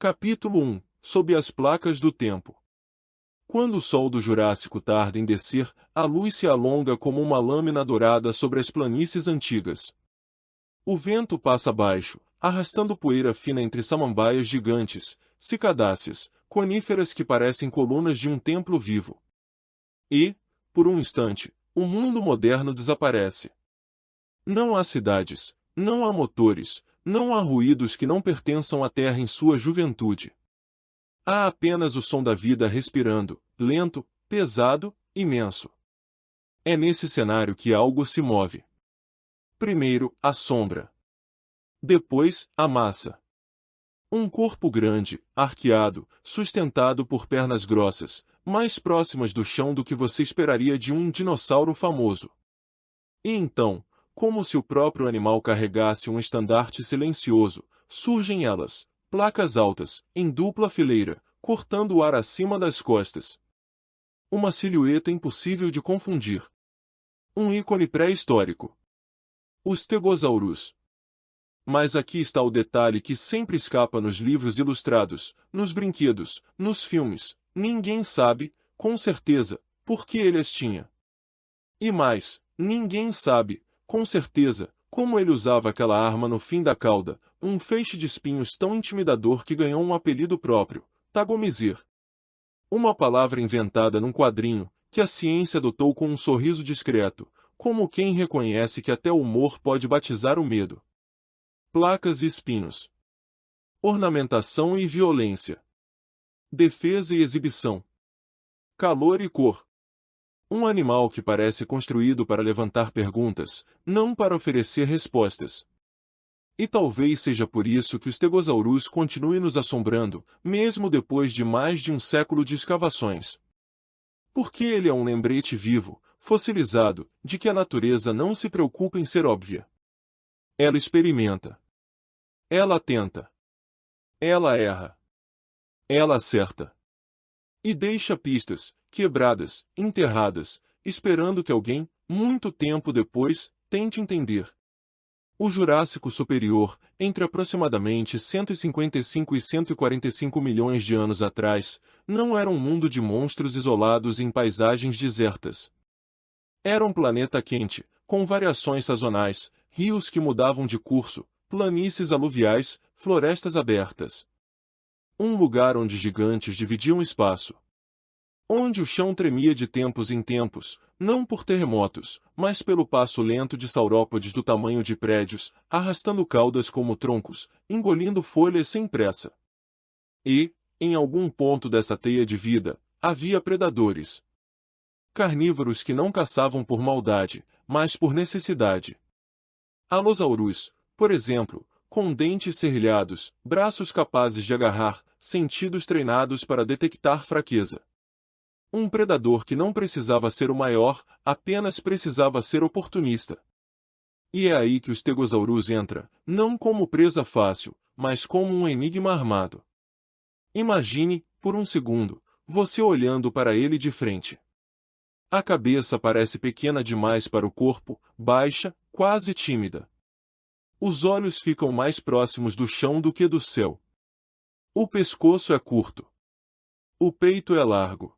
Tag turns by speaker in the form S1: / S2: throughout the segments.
S1: Capítulo 1. Sob as placas do tempo. Quando o sol do Jurássico tarda em descer, a luz se alonga como uma lâmina dourada sobre as planícies antigas. O vento passa abaixo, arrastando poeira fina entre samambaias gigantes, cicadáceas, coníferas que parecem colunas de um templo vivo. E, por um instante, o mundo moderno desaparece. Não há cidades, não há motores, não há ruídos que não pertençam à Terra em sua juventude. Há apenas o som da vida respirando, lento, pesado, imenso. É nesse cenário que algo se move. Primeiro, a sombra. Depois, a massa. Um corpo grande, arqueado, sustentado por pernas grossas, mais próximas do chão do que você esperaria de um dinossauro famoso. E então, como se o próprio animal carregasse um estandarte silencioso, surgem elas, placas altas, em dupla fileira, cortando o ar acima das costas. Uma silhueta impossível de confundir. Um ícone pré-histórico. Os Stegosaurus. Mas aqui está o detalhe que sempre escapa nos livros ilustrados, nos brinquedos, nos filmes. Ninguém sabe, com certeza, por que ele as tinha. E mais, ninguém sabe, com certeza, como ele usava aquela arma no fim da cauda, um feixe de espinhos tão intimidador que ganhou um apelido próprio, Tagomizir. Uma palavra inventada num quadrinho, que a ciência adotou com um sorriso discreto, como quem reconhece que até o humor pode batizar o medo. Placas e espinhos. Ornamentação e violência. Defesa e exibição. Calor e cor. Um animal que parece construído para levantar perguntas, não para oferecer respostas. E talvez seja por isso que o Stegosaurus continue nos assombrando, mesmo depois de mais de um século de escavações. Porque ele é um lembrete vivo, fossilizado, de que a natureza não se preocupa em ser óbvia. Ela experimenta. Ela tenta. Ela erra. Ela acerta. E deixa pistas, quebradas, enterradas, esperando que alguém, muito tempo depois, tente entender. O Jurássico Superior, entre aproximadamente 155 e 145 milhões de anos atrás, não era um mundo de monstros isolados em paisagens desertas. Era um planeta quente, com variações sazonais, rios que mudavam de curso, planícies aluviais, florestas abertas. Um lugar onde gigantes dividiam espaço. Onde o chão tremia de tempos em tempos, não por terremotos, mas pelo passo lento de saurópodes do tamanho de prédios, arrastando caudas como troncos, engolindo folhas sem pressa. E, em algum ponto dessa teia de vida, havia predadores. Carnívoros que não caçavam por maldade, mas por necessidade. Allosaurus, por exemplo, com dentes serrilhados, braços capazes de agarrar, sentidos treinados para detectar fraqueza. Um predador que não precisava ser o maior, apenas precisava ser oportunista. E é aí que o Stegosaurus entra, não como presa fácil, mas como um enigma armado. Imagine, por um segundo, você olhando para ele de frente. A cabeça parece pequena demais para o corpo, baixa, quase tímida. Os olhos ficam mais próximos do chão do que do céu. O pescoço é curto. O peito é largo.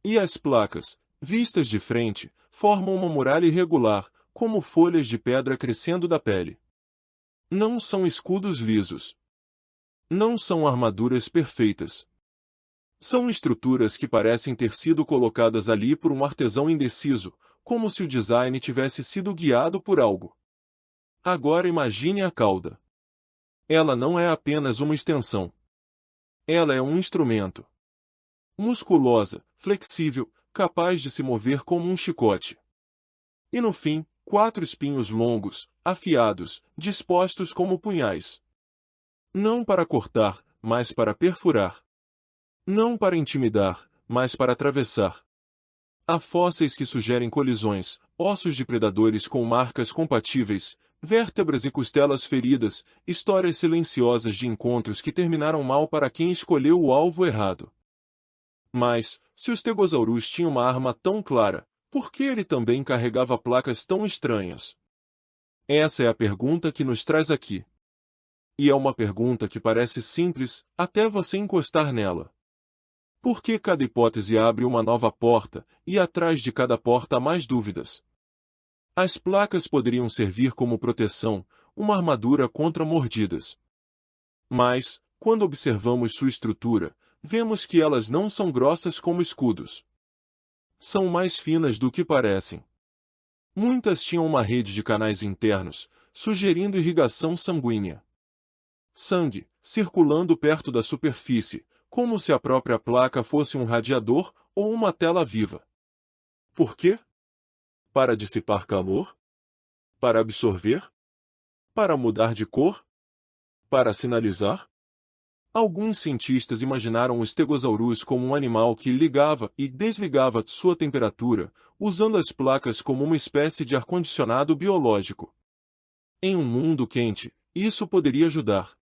S1: E as placas, vistas de frente, formam uma muralha irregular, como folhas de pedra crescendo da pele. Não são escudos lisos. Não são armaduras perfeitas. São estruturas que parecem ter sido colocadas ali por um artesão indeciso, como se o design tivesse sido guiado por algo. Agora imagine a cauda. Ela não é apenas uma extensão. Ela é um instrumento. Musculosa, flexível, capaz de se mover como um chicote. E no fim, 4 espinhos longos, afiados, dispostos como punhais. Não para cortar, mas para perfurar. Não para intimidar, mas para atravessar. Há fósseis que sugerem colisões, ossos de predadores com marcas compatíveis, vértebras e costelas feridas, histórias silenciosas de encontros que terminaram mal para quem escolheu o alvo errado. Mas, se o Stegosaurus tinha uma arma tão clara, por que ele também carregava placas tão estranhas? Essa é a pergunta que nos traz aqui. E é uma pergunta que parece simples, até você encostar nela. Por que cada hipótese abre uma nova porta, e atrás de cada porta há mais dúvidas? As placas poderiam servir como proteção, uma armadura contra mordidas. Mas, quando observamos sua estrutura, vemos que elas não são grossas como escudos. São mais finas do que parecem. Muitas tinham uma rede de canais internos, sugerindo irrigação sanguínea. Sangue, circulando perto da superfície, como se a própria placa fosse um radiador ou uma tela viva. Por quê? Para dissipar calor? Para absorver? Para mudar de cor? Para sinalizar? Alguns cientistas imaginaram o Stegosaurus como um animal que ligava e desligava sua temperatura, usando as placas como uma espécie de ar-condicionado biológico. Em um mundo quente, isso poderia ajudar.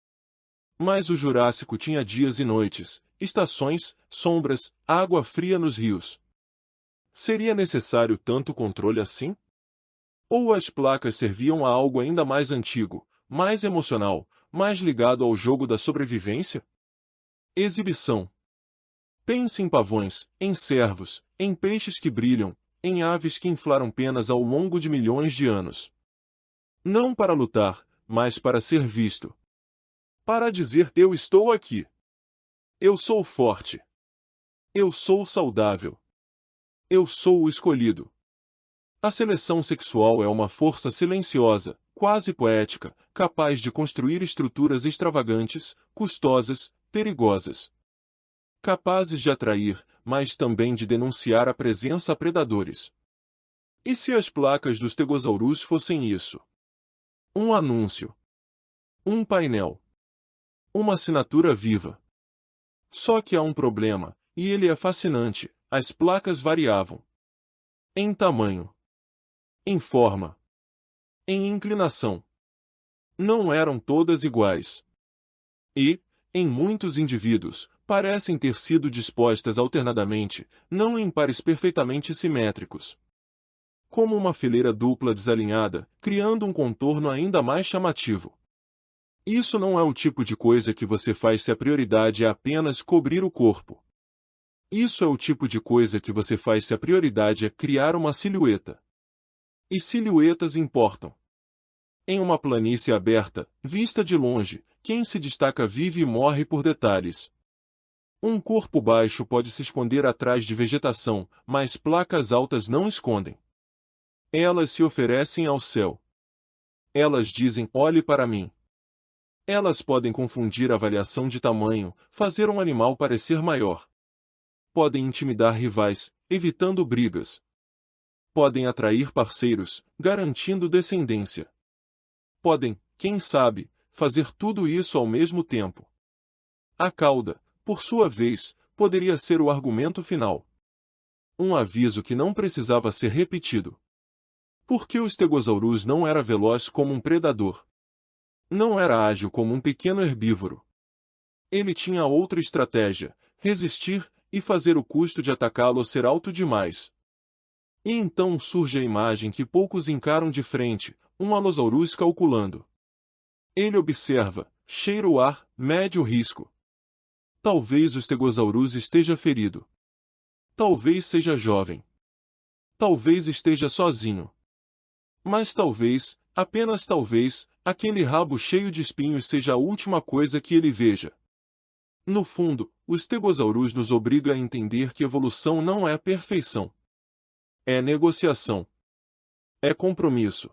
S1: Mas o Jurássico tinha dias e noites, estações, sombras, água fria nos rios. Seria necessário tanto controle assim? Ou as placas serviam a algo ainda mais antigo, mais emocional, mais ligado ao jogo da sobrevivência? Exibição. Pense em pavões, em cervos, em peixes que brilham, em aves que inflaram penas ao longo de milhões de anos. Não para lutar, mas para ser visto. Para dizer: eu estou aqui. Eu sou forte. Eu sou saudável. Eu sou o escolhido. A seleção sexual é uma força silenciosa, quase poética, capaz de construir estruturas extravagantes, custosas, perigosas. Capazes de atrair, mas também de denunciar a presença a predadores. E se as placas dos Stegosaurus fossem isso? Um anúncio. Um painel. Uma assinatura viva. Só que há um problema, e ele é fascinante: as placas variavam. Em tamanho. Em forma. Em inclinação. Não eram todas iguais. E, em muitos indivíduos, parecem ter sido dispostas alternadamente, não em pares perfeitamente simétricos. Como uma fileira dupla desalinhada, criando um contorno ainda mais chamativo. Isso não é o tipo de coisa que você faz se a prioridade é apenas cobrir o corpo. Isso é o tipo de coisa que você faz se a prioridade é criar uma silhueta. E silhuetas importam. Em uma planície aberta, vista de longe, quem se destaca vive e morre por detalhes. Um corpo baixo pode se esconder atrás de vegetação, mas placas altas não escondem. Elas se oferecem ao céu. Elas dizem: olhe para mim. Elas podem confundir a variação de tamanho, fazer um animal parecer maior. Podem intimidar rivais, evitando brigas. Podem atrair parceiros, garantindo descendência. Podem, quem sabe, fazer tudo isso ao mesmo tempo. A cauda, por sua vez, poderia ser o argumento final. Um aviso que não precisava ser repetido. Porque o Stegosaurus não era veloz como um predador. Não era ágil como um pequeno herbívoro. Ele tinha outra estratégia: resistir e fazer o custo de atacá-lo ser alto demais. E então surge a imagem que poucos encaram de frente: um Allosaurus calculando. Ele observa, cheira o ar, mede o risco. Talvez o Stegosaurus esteja ferido. Talvez seja jovem. Talvez esteja sozinho. Mas talvez, apenas talvez, aquele rabo cheio de espinhos seja a última coisa que ele veja. No fundo, o Stegosaurus nos obriga a entender que evolução não é perfeição. É negociação. É compromisso.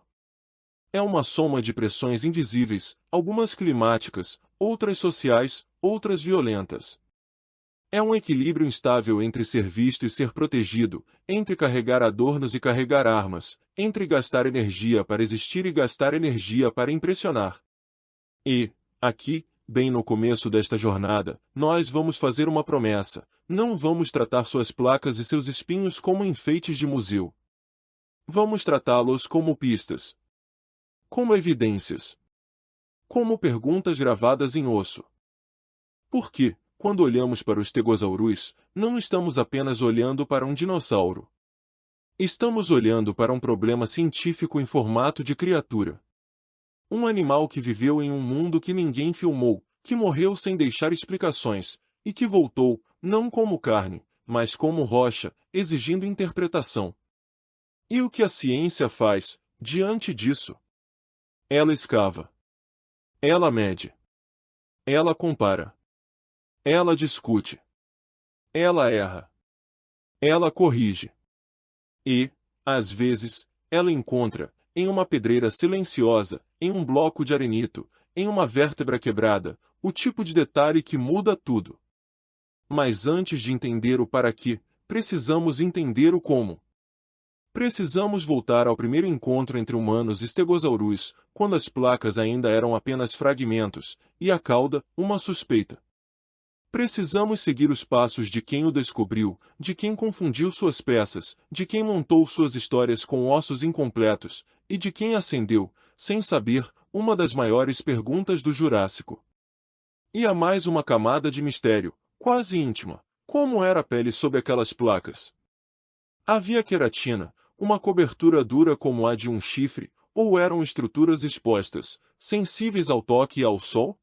S1: É uma soma de pressões invisíveis, algumas climáticas, outras sociais, outras violentas. É um equilíbrio instável entre ser visto e ser protegido, entre carregar adornos e carregar armas, entre gastar energia para existir e gastar energia para impressionar. E, aqui, bem no começo desta jornada, nós vamos fazer uma promessa: não vamos tratar suas placas e seus espinhos como enfeites de museu. Vamos tratá-los como pistas. Como evidências. Como perguntas gravadas em osso. Por quê? Quando olhamos para o Stegosaurus, não estamos apenas olhando para um dinossauro. Estamos olhando para um problema científico em formato de criatura. Um animal que viveu em um mundo que ninguém filmou, que morreu sem deixar explicações, e que voltou, não como carne, mas como rocha, exigindo interpretação. E o que a ciência faz, diante disso? Ela escava. Ela mede. Ela compara. Ela discute. Ela erra. Ela corrige. E, às vezes, ela encontra, em uma pedreira silenciosa, em um bloco de arenito, em uma vértebra quebrada, o tipo de detalhe que muda tudo. Mas antes de entender o para quê, precisamos entender o como. Precisamos voltar ao primeiro encontro entre humanos e stegosaurus, quando as placas ainda eram apenas fragmentos, e a cauda, uma suspeita. Precisamos seguir os passos de quem o descobriu, de quem confundiu suas peças, de quem montou suas histórias com ossos incompletos, e de quem acendeu, sem saber, uma das maiores perguntas do Jurássico. E há mais uma camada de mistério, quase íntima. Como era a pele sob aquelas placas? Havia queratina, uma cobertura dura como a de um chifre, ou eram estruturas expostas, sensíveis ao toque e ao sol?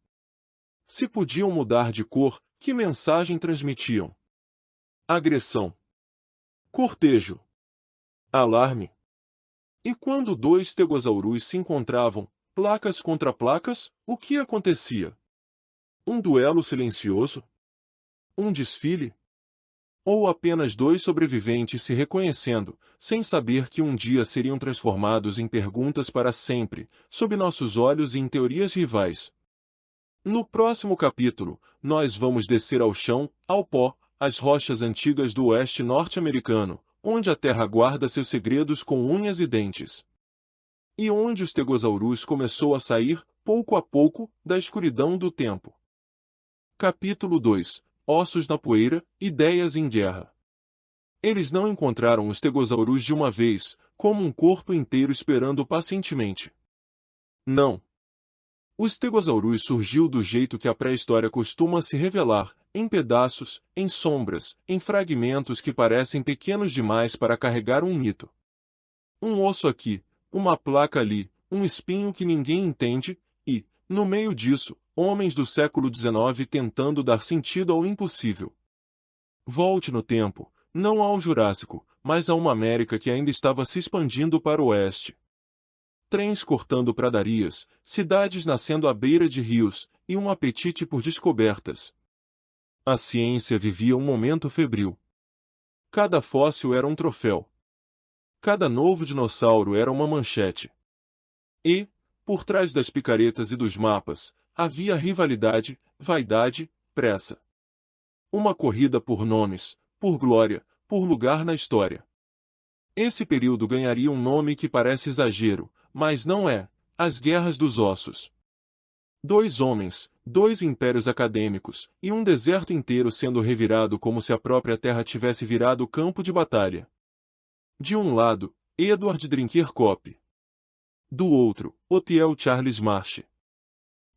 S1: Se podiam mudar de cor, que mensagem transmitiam? Agressão. Cortejo. Alarme. E quando dois stegosaurus se encontravam, placas contra placas, o que acontecia? Um duelo silencioso? Um desfile? Ou apenas dois sobreviventes se reconhecendo, sem saber que um dia seriam transformados em perguntas para sempre, sob nossos olhos e em teorias rivais? No próximo capítulo, nós vamos descer ao chão, ao pó, às rochas antigas do oeste norte-americano, onde a terra guarda seus segredos com unhas e dentes. E onde o stegosaurus começou a sair, pouco a pouco, da escuridão do tempo. Capítulo 2. Ossos na poeira, ideias em guerra. Eles não encontraram o stegosaurus de uma vez, como um corpo inteiro esperando pacientemente. Não. O stegosaurus surgiu do jeito que a pré-história costuma se revelar, em pedaços, em sombras, em fragmentos que parecem pequenos demais para carregar um mito. Um osso aqui, uma placa ali, um espinho que ninguém entende, e, no meio disso, homens do século XIX tentando dar sentido ao impossível. Volte no tempo, não ao Jurássico, mas a uma América que ainda estava se expandindo para o oeste. Trens cortando pradarias, cidades nascendo à beira de rios, e um apetite por descobertas. A ciência vivia um momento febril. Cada fóssil era um troféu. Cada novo dinossauro era uma manchete. E, por trás das picaretas e dos mapas, havia rivalidade, vaidade, pressa. Uma corrida por nomes, por glória, por lugar na história. Esse período ganharia um nome que parece exagero, mas não é: as Guerras dos Ossos. Dois homens, dois impérios acadêmicos, e um deserto inteiro sendo revirado como se a própria terra tivesse virado campo de batalha. De um lado, Edward Drinker Cope. Do outro, Othniel Charles Marsh.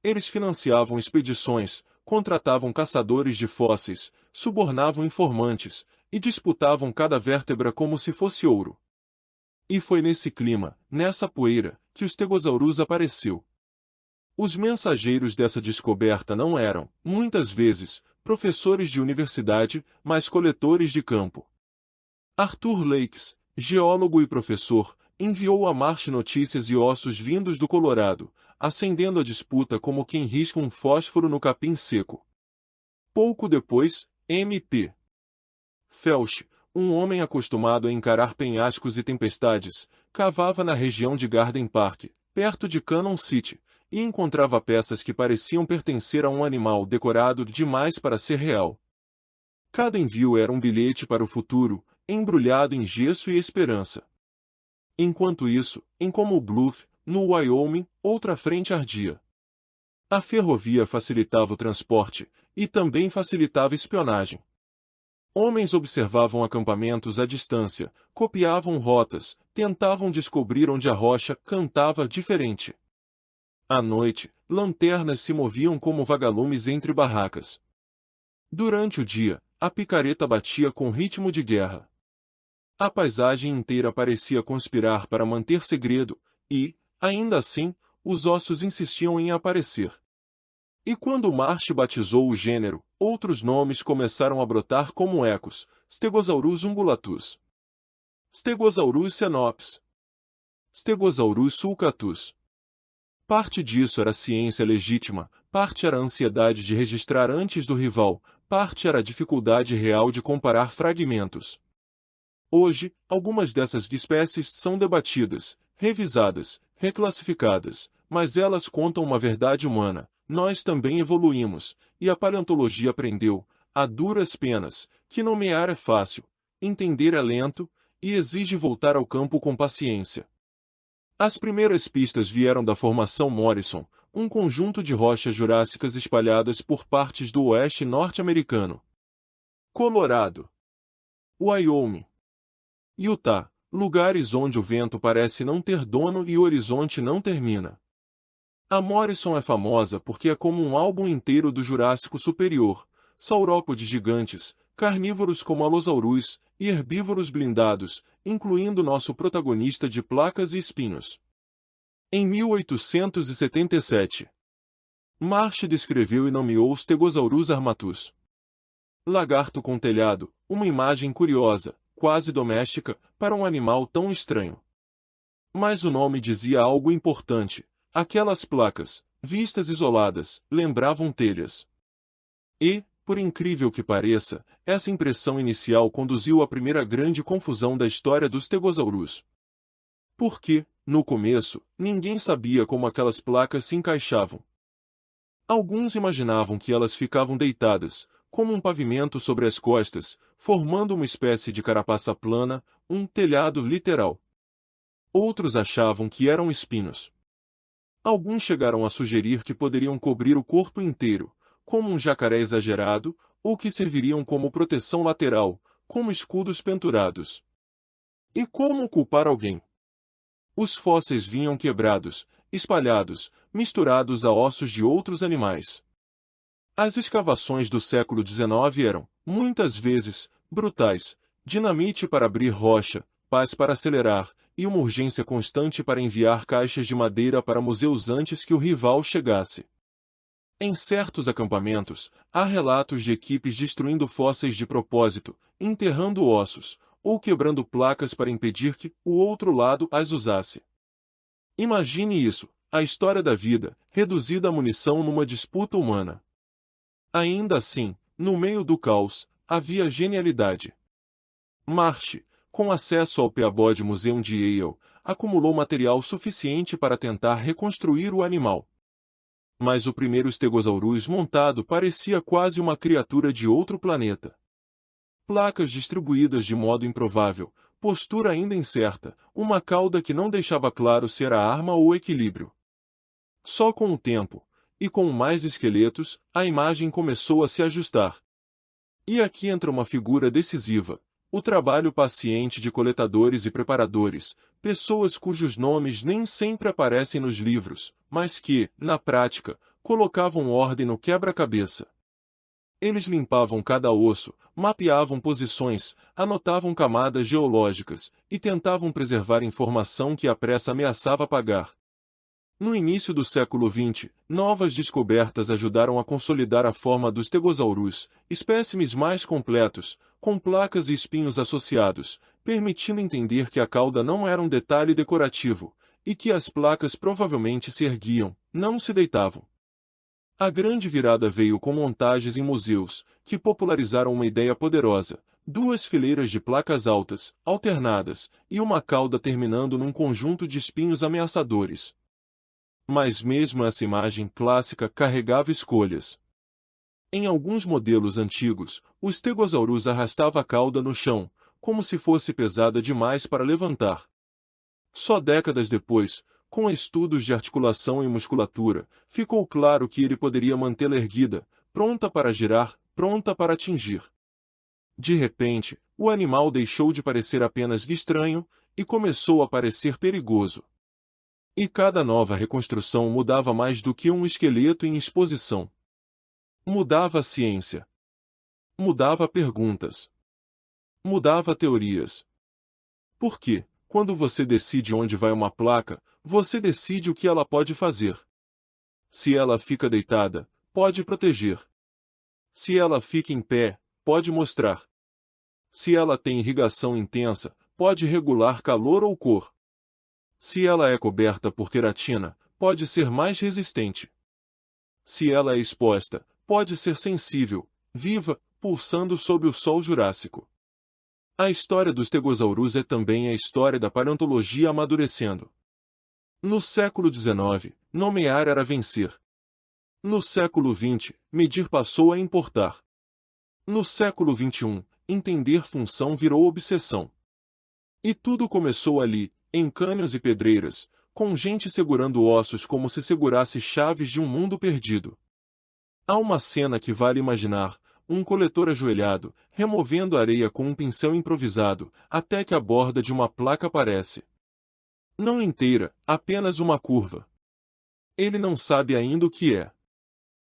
S1: Eles financiavam expedições, contratavam caçadores de fósseis, subornavam informantes, e disputavam cada vértebra como se fosse ouro. E foi nesse clima, nessa poeira, que o stegosaurus apareceu. Os mensageiros dessa descoberta não eram, muitas vezes, professores de universidade, mas coletores de campo. Arthur Lakes, geólogo e professor, enviou a Marsh notícias e ossos vindos do Colorado, acendendo a disputa como quem risca um fósforo no capim seco. Pouco depois, M.P. Felch, um homem acostumado a encarar penhascos e tempestades, cavava na região de Garden Park, perto de Cannon City, e encontrava peças que pareciam pertencer a um animal decorado demais para ser real. Cada envio era um bilhete para o futuro, embrulhado em gesso e esperança. Enquanto isso, em Como Bluff, no Wyoming, outra frente ardia. A ferrovia facilitava o transporte, e também facilitava espionagem. Homens observavam acampamentos à distância, copiavam rotas, tentavam descobrir onde a rocha cantava diferente. À noite, lanternas se moviam como vagalumes entre barracas. Durante o dia, a picareta batia com ritmo de guerra. A paisagem inteira parecia conspirar para manter segredo, e, ainda assim, os ossos insistiam em aparecer. E quando Marsh batizou o gênero, outros nomes começaram a brotar como ecos: Stegosaurus ungulatus, Stegosaurus cenops, Stegosaurus sulcatus. Parte disso era ciência legítima, parte era a ansiedade de registrar antes do rival, parte era a dificuldade real de comparar fragmentos. Hoje, algumas dessas espécies são debatidas, revisadas, reclassificadas, mas elas contam uma verdade humana: nós também evoluímos, e a paleontologia aprendeu, a duras penas, que nomear é fácil, entender é lento, e exige voltar ao campo com paciência. As primeiras pistas vieram da Formação Morrison, um conjunto de rochas jurássicas espalhadas por partes do oeste norte-americano. Colorado, Wyoming, Utah, lugares onde o vento parece não ter dono e o horizonte não termina. A Morrison é famosa porque é como um álbum inteiro do Jurássico Superior, saurópodes gigantes, carnívoros como Allosaurus, e herbívoros blindados, incluindo nosso protagonista de placas e espinhos. Em 1877, Marsh descreveu e nomeou Stegosaurus armatus. Lagarto com telhado, uma imagem curiosa, quase doméstica, para um animal tão estranho. Mas o nome dizia algo importante: aquelas placas, vistas isoladas, lembravam telhas. E, por incrível que pareça, essa impressão inicial conduziu à primeira grande confusão da história dos Stegosaurus. Porque, no começo, ninguém sabia como aquelas placas se encaixavam. Alguns imaginavam que elas ficavam deitadas, como um pavimento sobre as costas, formando uma espécie de carapaça plana, um telhado literal. Outros achavam que eram espinhos. Alguns chegaram a sugerir que poderiam cobrir o corpo inteiro, como um jacaré exagerado, ou que serviriam como proteção lateral, como escudos pendurados. E como culpar alguém? Os fósseis vinham quebrados, espalhados, misturados a ossos de outros animais. As escavações do século XIX eram, muitas vezes, brutais: dinamite para abrir rocha, pás para acelerar, e uma urgência constante para enviar caixas de madeira para museus antes que o rival chegasse. Em certos acampamentos, há relatos de equipes destruindo fósseis de propósito, enterrando ossos, ou quebrando placas para impedir que o outro lado as usasse. Imagine isso: a história da vida, reduzida a munição numa disputa humana. Ainda assim, no meio do caos, havia genialidade. Marsh, com acesso ao Peabody Museum de Yale, acumulou material suficiente para tentar reconstruir o animal. Mas o primeiro Stegosaurus montado parecia quase uma criatura de outro planeta. Placas distribuídas de modo improvável, postura ainda incerta, uma cauda que não deixava claro se era arma ou equilíbrio. Só com o tempo, e com mais esqueletos, a imagem começou a se ajustar. E aqui entra uma figura decisiva: o trabalho paciente de coletadores e preparadores, pessoas cujos nomes nem sempre aparecem nos livros, mas que, na prática, colocavam ordem no quebra-cabeça. Eles limpavam cada osso, mapeavam posições, anotavam camadas geológicas, e tentavam preservar informação que a pressa ameaçava apagar. No início do século XX, novas descobertas ajudaram a consolidar a forma dos Stegosaurus, espécimes mais completos, com placas e espinhos associados, permitindo entender que a cauda não era um detalhe decorativo, e que as placas provavelmente se erguiam, não se deitavam. A grande virada veio com montagens em museus, que popularizaram uma ideia poderosa: duas fileiras de placas altas, alternadas, e uma cauda terminando num conjunto de espinhos ameaçadores. Mas mesmo essa imagem clássica carregava escolhas. Em alguns modelos antigos, o Stegosaurus arrastava a cauda no chão, como se fosse pesada demais para levantar. Só décadas depois, com estudos de articulação e musculatura, ficou claro que ele poderia mantê-la erguida, pronta para girar, pronta para atingir. De repente, o animal deixou de parecer apenas estranho, e começou a parecer perigoso. E cada nova reconstrução mudava mais do que um esqueleto em exposição. Mudava a ciência. Mudava perguntas. Mudava teorias. Porque, quando você decide onde vai uma placa, Você decide o que ela pode fazer. Se ela fica deitada, pode proteger. Se ela fica em pé, pode mostrar. Se ela tem irrigação intensa, pode regular calor ou cor. Se ela é coberta por queratina, pode ser mais resistente. Se ela é exposta, pode ser sensível, viva, pulsando sob o sol jurássico. A história dos stegosaurus é também a história da paleontologia amadurecendo. No século XIX, nomear era vencer. No século XX, medir passou a importar. No século XXI, entender função virou obsessão. E tudo começou ali, em cânions e pedreiras, com gente segurando ossos como se segurasse chaves de um mundo perdido. Há uma cena que vale imaginar, um coletor ajoelhado, removendo areia com um pincel improvisado, até que a borda de uma placa aparece. Não inteira, apenas uma curva. Ele não sabe ainda o que é.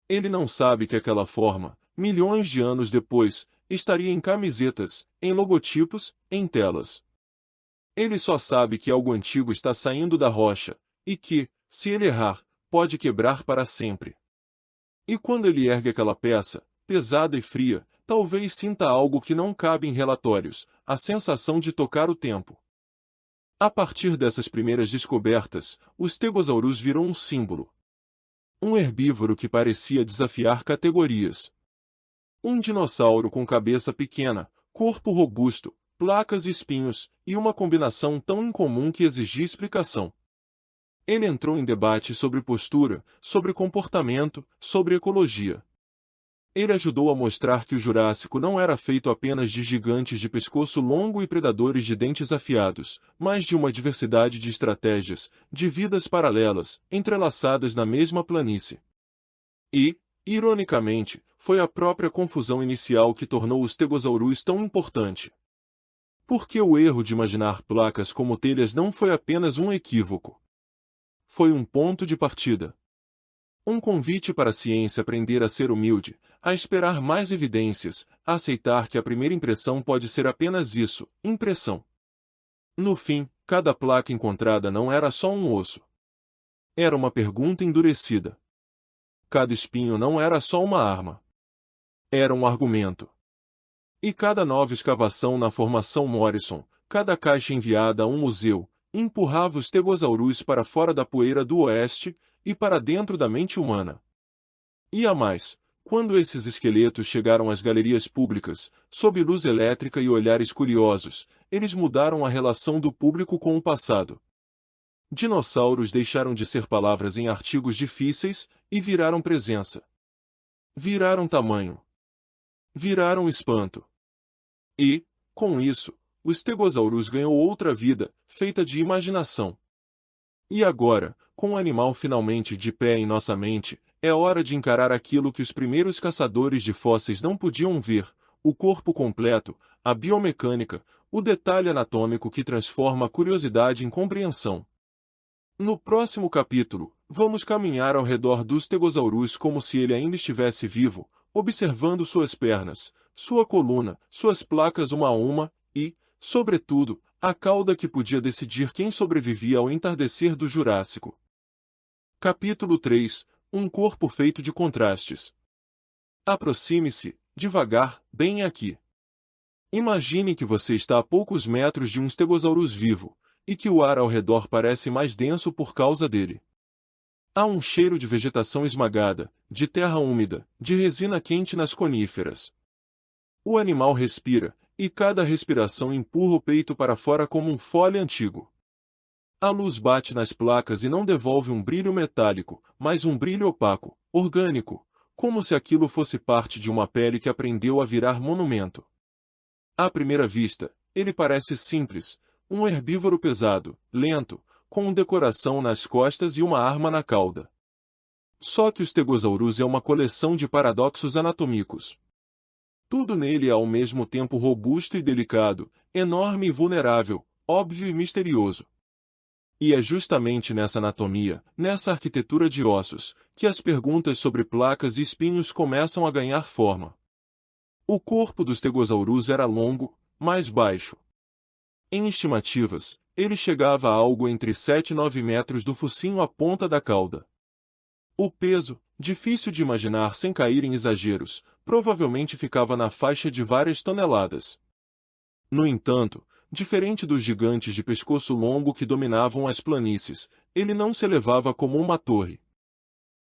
S1: Ele não sabe que aquela forma, milhões de anos depois, estaria em camisetas, em logotipos, em telas. Ele só sabe que algo antigo está saindo da rocha, e que, se ele errar, pode quebrar para sempre. E quando ele ergue aquela peça, pesada e fria, talvez sinta algo que não cabe em relatórios, a sensação de tocar o tempo. A partir dessas primeiras descobertas, o stegosaurus virou um símbolo. Um herbívoro que parecia desafiar categorias. Um dinossauro com cabeça pequena, corpo robusto, placas e espinhos, e uma combinação tão incomum que exigia explicação. Ele entrou em debate sobre postura, sobre comportamento, sobre ecologia. Ele ajudou a mostrar que o Jurássico não era feito apenas de gigantes de pescoço longo e predadores de dentes afiados, mas de uma diversidade de estratégias, de vidas paralelas, entrelaçadas na mesma planície. E, ironicamente, foi a própria confusão inicial que tornou os stegosaurus tão importante. Porque o erro de imaginar placas como telhas não foi apenas um equívoco. Foi um ponto de partida. Um convite para a ciência aprender a ser humilde, a esperar mais evidências, a aceitar que a primeira impressão pode ser apenas isso, impressão. No fim, cada placa encontrada não era só um osso. Era uma pergunta endurecida. Cada espinho não era só uma arma. Era um argumento. E cada nova escavação na formação Morrison, cada caixa enviada a um museu, empurrava os stegosaurus para fora da poeira do oeste, e para dentro da mente humana. E a mais, quando esses esqueletos chegaram às galerias públicas, sob luz elétrica e olhares curiosos, eles mudaram a relação do público com o passado. Dinossauros deixaram de ser palavras em artigos difíceis e viraram presença. Viraram tamanho. Viraram espanto. E, com isso, o stegosaurus ganhou outra vida, feita de imaginação. E agora, com o animal finalmente de pé em nossa mente, é hora de encarar aquilo que os primeiros caçadores de fósseis não podiam ver, o corpo completo, a biomecânica, o detalhe anatômico que transforma a curiosidade em compreensão. No próximo capítulo, vamos caminhar ao redor do stegosaurus como se ele ainda estivesse vivo, observando suas pernas, sua coluna, suas placas uma a uma, e, sobretudo, a cauda que podia decidir quem sobrevivia ao entardecer do Jurássico. Capítulo 3 – Um corpo feito de contrastes. Aproxime-se, devagar, bem aqui. Imagine que você está a poucos metros de um stegosaurus vivo, e que o ar ao redor parece mais denso por causa dele. Há um cheiro de vegetação esmagada, de terra úmida, de resina quente nas coníferas. O animal respira, e cada respiração empurra o peito para fora como um fole antigo. A luz bate nas placas e não devolve um brilho metálico, mas um brilho opaco, orgânico, como se aquilo fosse parte de uma pele que aprendeu a virar monumento. À primeira vista, ele parece simples, um herbívoro pesado, lento, com decoração nas costas e uma arma na cauda. Só que o stegosaurus é uma coleção de paradoxos anatômicos. Tudo nele é ao mesmo tempo robusto e delicado, enorme e vulnerável, óbvio e misterioso. E é justamente nessa anatomia, nessa arquitetura de ossos, que as perguntas sobre placas e espinhos começam a ganhar forma. O corpo do stegosaurus era longo, mais baixo. Em estimativas, ele chegava a algo entre 7 e 9 metros do focinho à ponta da cauda. O peso, difícil de imaginar sem cair em exageros, provavelmente ficava na faixa de várias toneladas. No entanto, diferente dos gigantes de pescoço longo que dominavam as planícies, ele não se elevava como uma torre.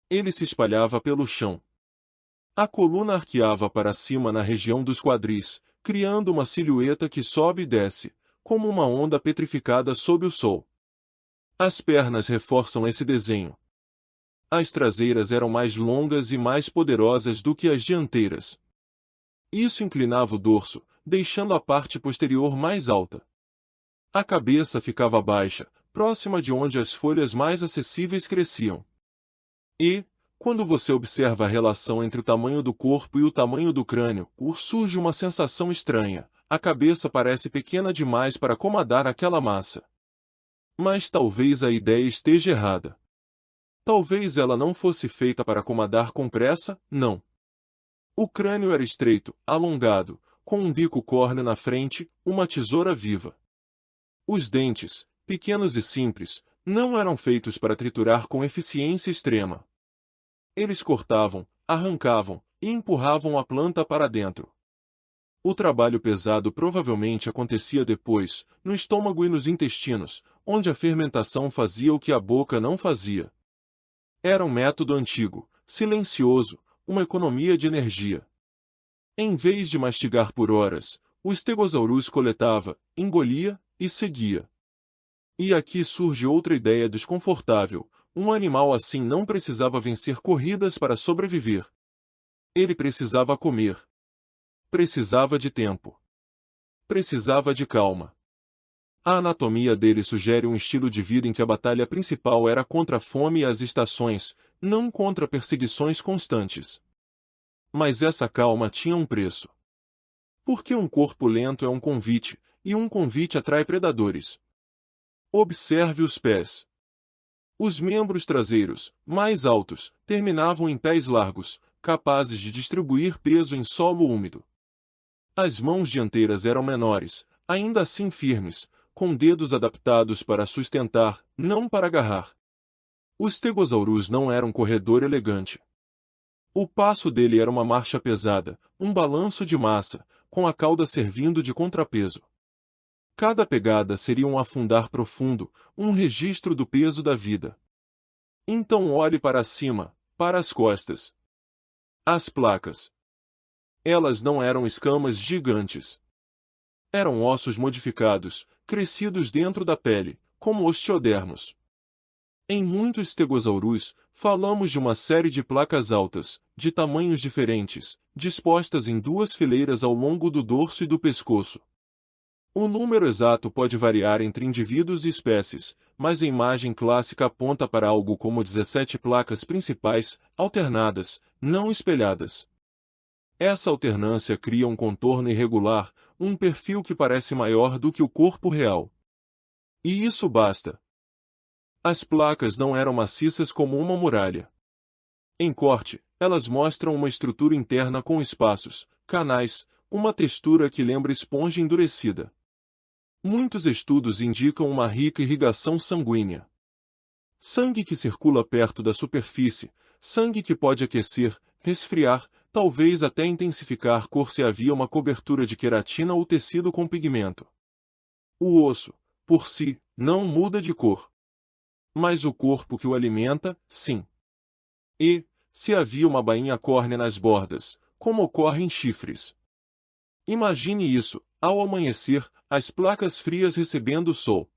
S1: Ele se espalhava pelo chão. A coluna arqueava para cima na região dos quadris, criando uma silhueta que sobe e desce, como uma onda petrificada sob o sol. As pernas reforçam esse desenho. As traseiras eram mais longas e mais poderosas do que as dianteiras. Isso inclinava o dorso, deixando a parte posterior mais alta. A cabeça ficava baixa, próxima de onde as folhas mais acessíveis cresciam. E, quando você observa a relação entre o tamanho do corpo e o tamanho do crânio, surge uma sensação estranha. A cabeça parece pequena demais para acomodar aquela massa. Mas talvez a ideia esteja errada. Talvez ela não fosse feita para acomodar com pressa, não. O crânio era estreito, alongado, com um bico córneo na frente, uma tesoura viva. Os dentes, pequenos e simples, não eram feitos para triturar com eficiência extrema. Eles cortavam, arrancavam e empurravam a planta para dentro. O trabalho pesado provavelmente acontecia depois, no estômago e nos intestinos, onde a fermentação fazia o que a boca não fazia. Era um método antigo, silencioso, uma economia de energia. Em vez de mastigar por horas, o Stegosaurus coletava, engolia e seguia. E aqui surge outra ideia desconfortável: um animal assim não precisava vencer corridas para sobreviver. Ele precisava comer. Precisava de tempo. Precisava de calma. A anatomia dele sugere um estilo de vida em que a batalha principal era contra a fome e as estações, não contra perseguições constantes. Mas essa calma tinha um preço. Porque um corpo lento é um convite, e um convite atrai predadores. Observe os pés. Os membros traseiros, mais altos, terminavam em pés largos, capazes de distribuir peso em solo úmido. As mãos dianteiras eram menores, ainda assim firmes, com dedos adaptados para sustentar, não para agarrar. O Stegosaurus não era um corredor elegante. O passo dele era uma marcha pesada, um balanço de massa, com a cauda servindo de contrapeso. Cada pegada seria um afundar profundo, um registro do peso da vida. Então olhe para cima, para as costas. As placas. Elas não eram escamas gigantes. Eram ossos modificados, crescidos dentro da pele, como osteodermos. Em muitos Stegosaurus, falamos de uma série de placas altas, de tamanhos diferentes, dispostas em duas fileiras ao longo do dorso e do pescoço. O número exato pode variar entre indivíduos e espécies, mas a imagem clássica aponta para algo como 17 placas principais, alternadas, não espelhadas. Essa alternância cria um contorno irregular, um perfil que parece maior do que o corpo real. E isso basta. As placas não eram maciças como uma muralha. Em corte, elas mostram uma estrutura interna com espaços, canais, uma textura que lembra esponja endurecida. Muitos estudos indicam uma rica irrigação sanguínea. Sangue que circula perto da superfície, sangue que pode aquecer, resfriar, talvez até intensificar cor se havia uma cobertura de queratina ou tecido com pigmento. O osso, por si, não muda de cor. Mas o corpo que o alimenta, sim. E, se havia uma bainha córnea nas bordas, como ocorre em chifres. Imagine isso, ao amanhecer, as placas frias recebendo o sol.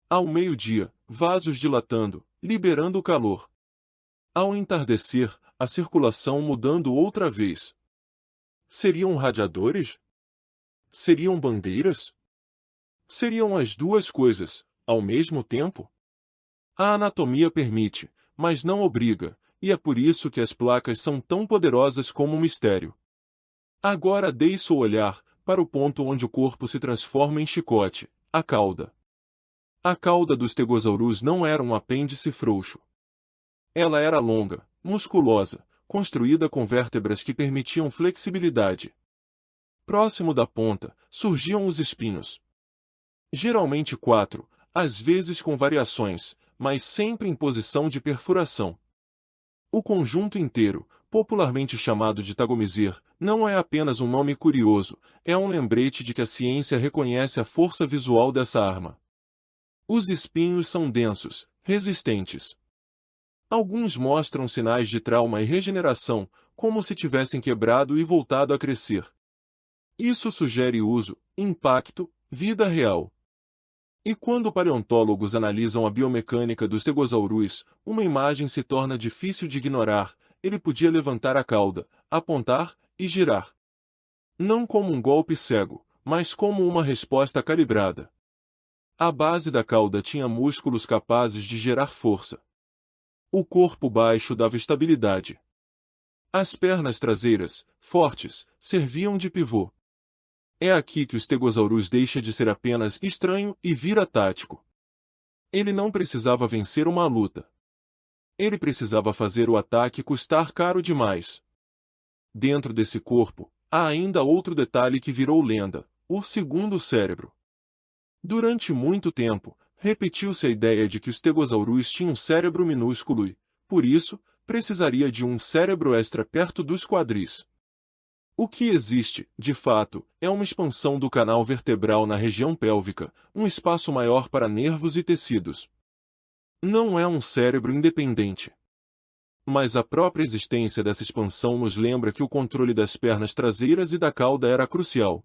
S1: Ao meio-dia, vasos dilatando, liberando o calor. Ao entardecer, a circulação mudando outra vez. Seriam radiadores? Seriam bandeiras? Seriam as duas coisas, ao mesmo tempo? A anatomia permite, mas não obriga, e é por isso que as placas são tão poderosas como um mistério. Agora deixe o olhar para o ponto onde o corpo se transforma em chicote, a cauda. A cauda do Stegosaurus não era um apêndice frouxo. Ela era longa, musculosa, construída com vértebras que permitiam flexibilidade. Próximo da ponta, surgiam os espinhos. Geralmente 4, às vezes com variações, mas sempre em posição de perfuração. O conjunto inteiro, popularmente chamado de Tagomizer, não é apenas um nome curioso, é um lembrete de que a ciência reconhece a força visual dessa arma. Os espinhos são densos, resistentes. Alguns mostram sinais de trauma e regeneração, como se tivessem quebrado e voltado a crescer. Isso sugere uso, impacto, vida real. E quando paleontólogos analisam a biomecânica dos stegosaurus, uma imagem se torna difícil de ignorar. Ele podia levantar a cauda, apontar e girar. Não como um golpe cego, mas como uma resposta calibrada. A base da cauda tinha músculos capazes de gerar força. O corpo baixo dava estabilidade. As pernas traseiras, fortes, serviam de pivô. É aqui que o Stegosaurus deixa de ser apenas estranho e vira tático. Ele não precisava vencer uma luta. Ele precisava fazer o ataque custar caro demais. Dentro desse corpo, há ainda outro detalhe que virou lenda: o segundo cérebro. Durante muito tempo, repetiu-se a ideia de que o Stegosaurus tinha um cérebro minúsculo e, por isso, precisaria de um cérebro extra perto dos quadris. O que existe, de fato, é uma expansão do canal vertebral na região pélvica, um espaço maior para nervos e tecidos. Não é um cérebro independente. Mas a própria existência dessa expansão nos lembra que o controle das pernas traseiras e da cauda era crucial.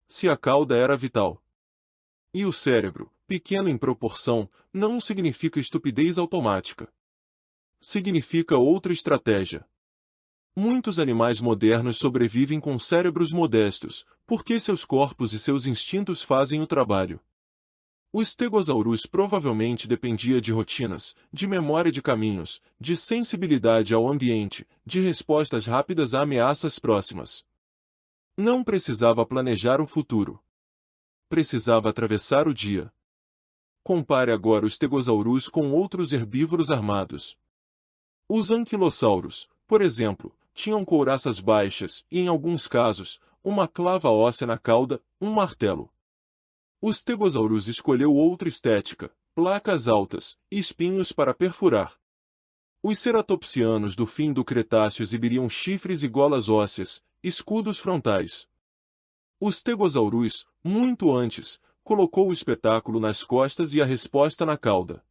S1: Se a cauda era vital. E o cérebro, pequeno em proporção, não significa estupidez automática. Significa outra estratégia. Muitos animais modernos sobrevivem com cérebros modestos, porque seus corpos e seus instintos fazem o trabalho. O Stegosaurus provavelmente dependia de rotinas, de memória de caminhos, de sensibilidade ao ambiente, de respostas rápidas a ameaças próximas. Não precisava planejar o futuro. Precisava atravessar o dia. Compare agora o Stegosaurus com outros herbívoros armados. Os anquilossauros, por exemplo, tinham couraças baixas e, em alguns casos, uma clava óssea na cauda, um martelo. O Stegosaurus escolheu outra estética, placas altas e espinhos para perfurar. Os ceratopsianos do fim do Cretáceo exibiam chifres e golas ósseas, escudos frontais. O Stegosaurus, muito antes, colocou o espetáculo nas costas e a resposta na cauda.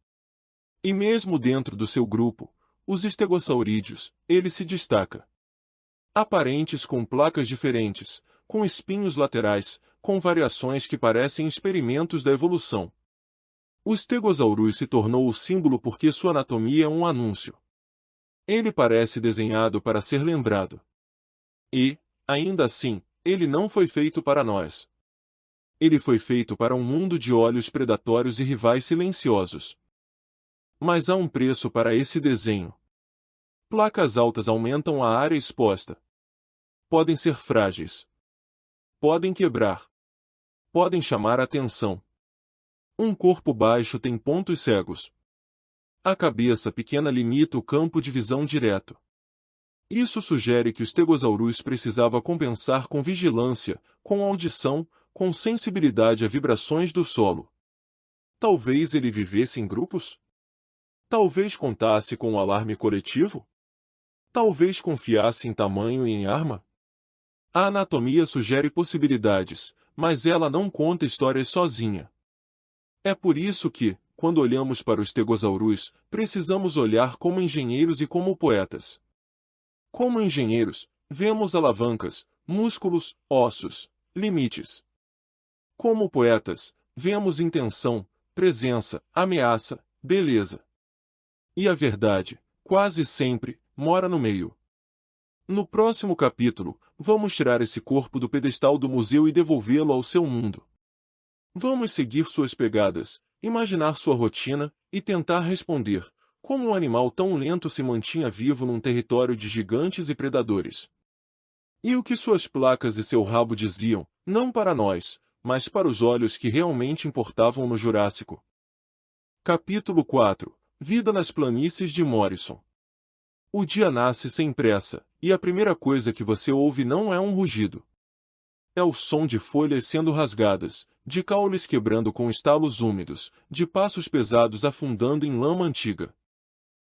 S1: E mesmo dentro do seu grupo, os estegosaurídeos, ele se destaca. Aparentes com placas diferentes, com espinhos laterais, com variações que parecem experimentos da evolução. O Stegosaurus se tornou o símbolo porque sua anatomia é um anúncio. Ele parece desenhado para ser lembrado. E, ainda assim, ele não foi feito para nós. Ele foi feito para um mundo de olhos predatórios e rivais silenciosos. Mas há um preço para esse desenho. Placas altas aumentam a área exposta. Podem ser frágeis. Podem quebrar. Podem chamar a atenção. Um corpo baixo tem pontos cegos. A cabeça pequena limita o campo de visão direto. Isso sugere que o Stegosaurus precisava compensar com vigilância, com audição, com sensibilidade a vibrações do solo. Talvez ele vivesse em grupos? Talvez contasse com um alarme coletivo? Talvez confiasse em tamanho e em arma? A anatomia sugere possibilidades, mas ela não conta histórias sozinha. É por isso que, quando olhamos para os Stegosaurus, precisamos olhar como engenheiros e como poetas. Como engenheiros, vemos alavancas, músculos, ossos, limites. Como poetas, vemos intenção, presença, ameaça, beleza. E a verdade, quase sempre, mora no meio. No próximo capítulo, vamos tirar esse corpo do pedestal do museu e devolvê-lo ao seu mundo. Vamos seguir suas pegadas, imaginar sua rotina e tentar responder como um animal tão lento se mantinha vivo num território de gigantes e predadores. E o que suas placas e seu rabo diziam, não para nós, mas para os olhos que realmente importavam no Jurássico. Capítulo 4 – Vida nas planícies de Morrison. O dia nasce sem pressa, e a primeira coisa que você ouve não é um rugido. É o som de folhas sendo rasgadas, de caules quebrando com estalos úmidos, de passos pesados afundando em lama antiga.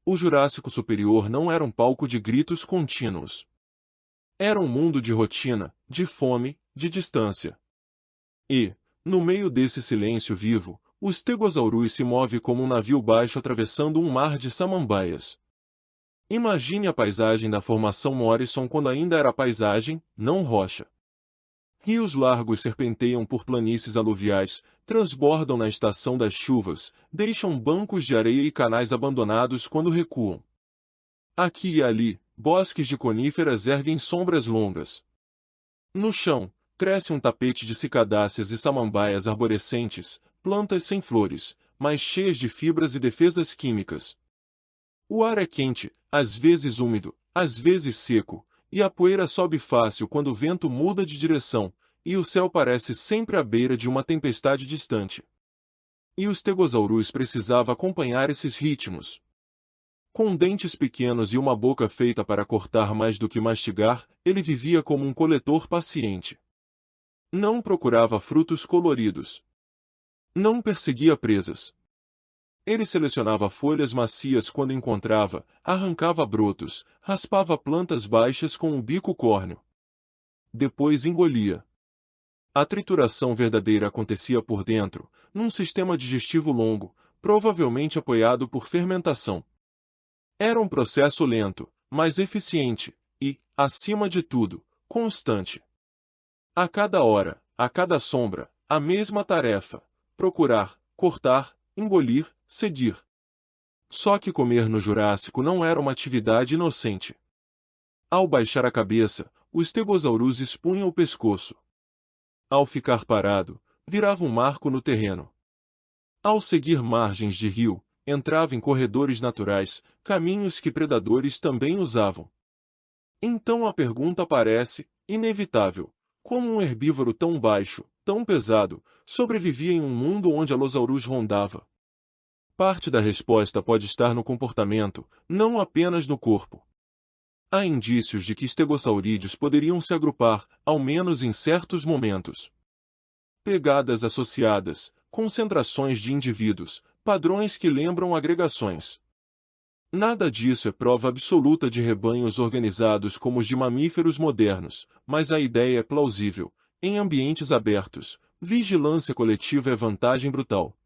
S1: O Jurássico Superior não era um palco de gritos contínuos. Era um mundo de rotina, de fome, de distância. E, no meio desse silêncio vivo, o Stegosaurus se move como um navio baixo atravessando um mar de samambaias. Imagine a paisagem da Formação Morrison quando ainda era paisagem, não rocha. Rios largos serpenteiam por planícies aluviais, transbordam na estação das chuvas, deixam bancos de areia e canais abandonados quando recuam. Aqui e ali, bosques de coníferas erguem sombras longas. No chão, cresce um tapete de cicadáceas e samambaias arborescentes, plantas sem flores, mas cheias de fibras e defesas químicas. O ar é quente, às vezes úmido, às vezes seco, e a poeira sobe fácil quando o vento muda de direção, e o céu parece sempre à beira de uma tempestade distante. E o Stegosaurus precisava acompanhar esses ritmos. Com dentes pequenos e uma boca feita para cortar mais do que mastigar, ele vivia como um coletor paciente. Não procurava frutos coloridos. Não perseguia presas. Ele selecionava folhas macias quando encontrava, arrancava brotos, raspava plantas baixas com o bico córneo. Depois engolia. A trituração verdadeira acontecia por dentro, num sistema digestivo longo, provavelmente apoiado por fermentação. Era um processo lento, mas eficiente, e, acima de tudo, constante. A cada hora, a cada sombra, a mesma tarefa: procurar, cortar, engolir, cedir. Só que comer no Jurássico não era uma atividade inocente. Ao baixar a cabeça, o Stegosaurus expunha o pescoço. Ao ficar parado, virava um marco no terreno. Ao seguir margens de rio, entrava em corredores naturais, caminhos que predadores também usavam. Então a pergunta parece inevitável: como um herbívoro tão baixo, tão pesado, sobrevivia em um mundo onde a Allosaurus rondava? Parte da resposta pode estar no comportamento, não apenas no corpo. Há indícios de que estegosaurídeos poderiam se agrupar, ao menos em certos momentos. Pegadas associadas, concentrações de indivíduos, padrões que lembram agregações. Nada disso é prova absoluta de rebanhos organizados como os de mamíferos modernos, mas a ideia é plausível. Em ambientes abertos, vigilância coletiva é vantagem brutal.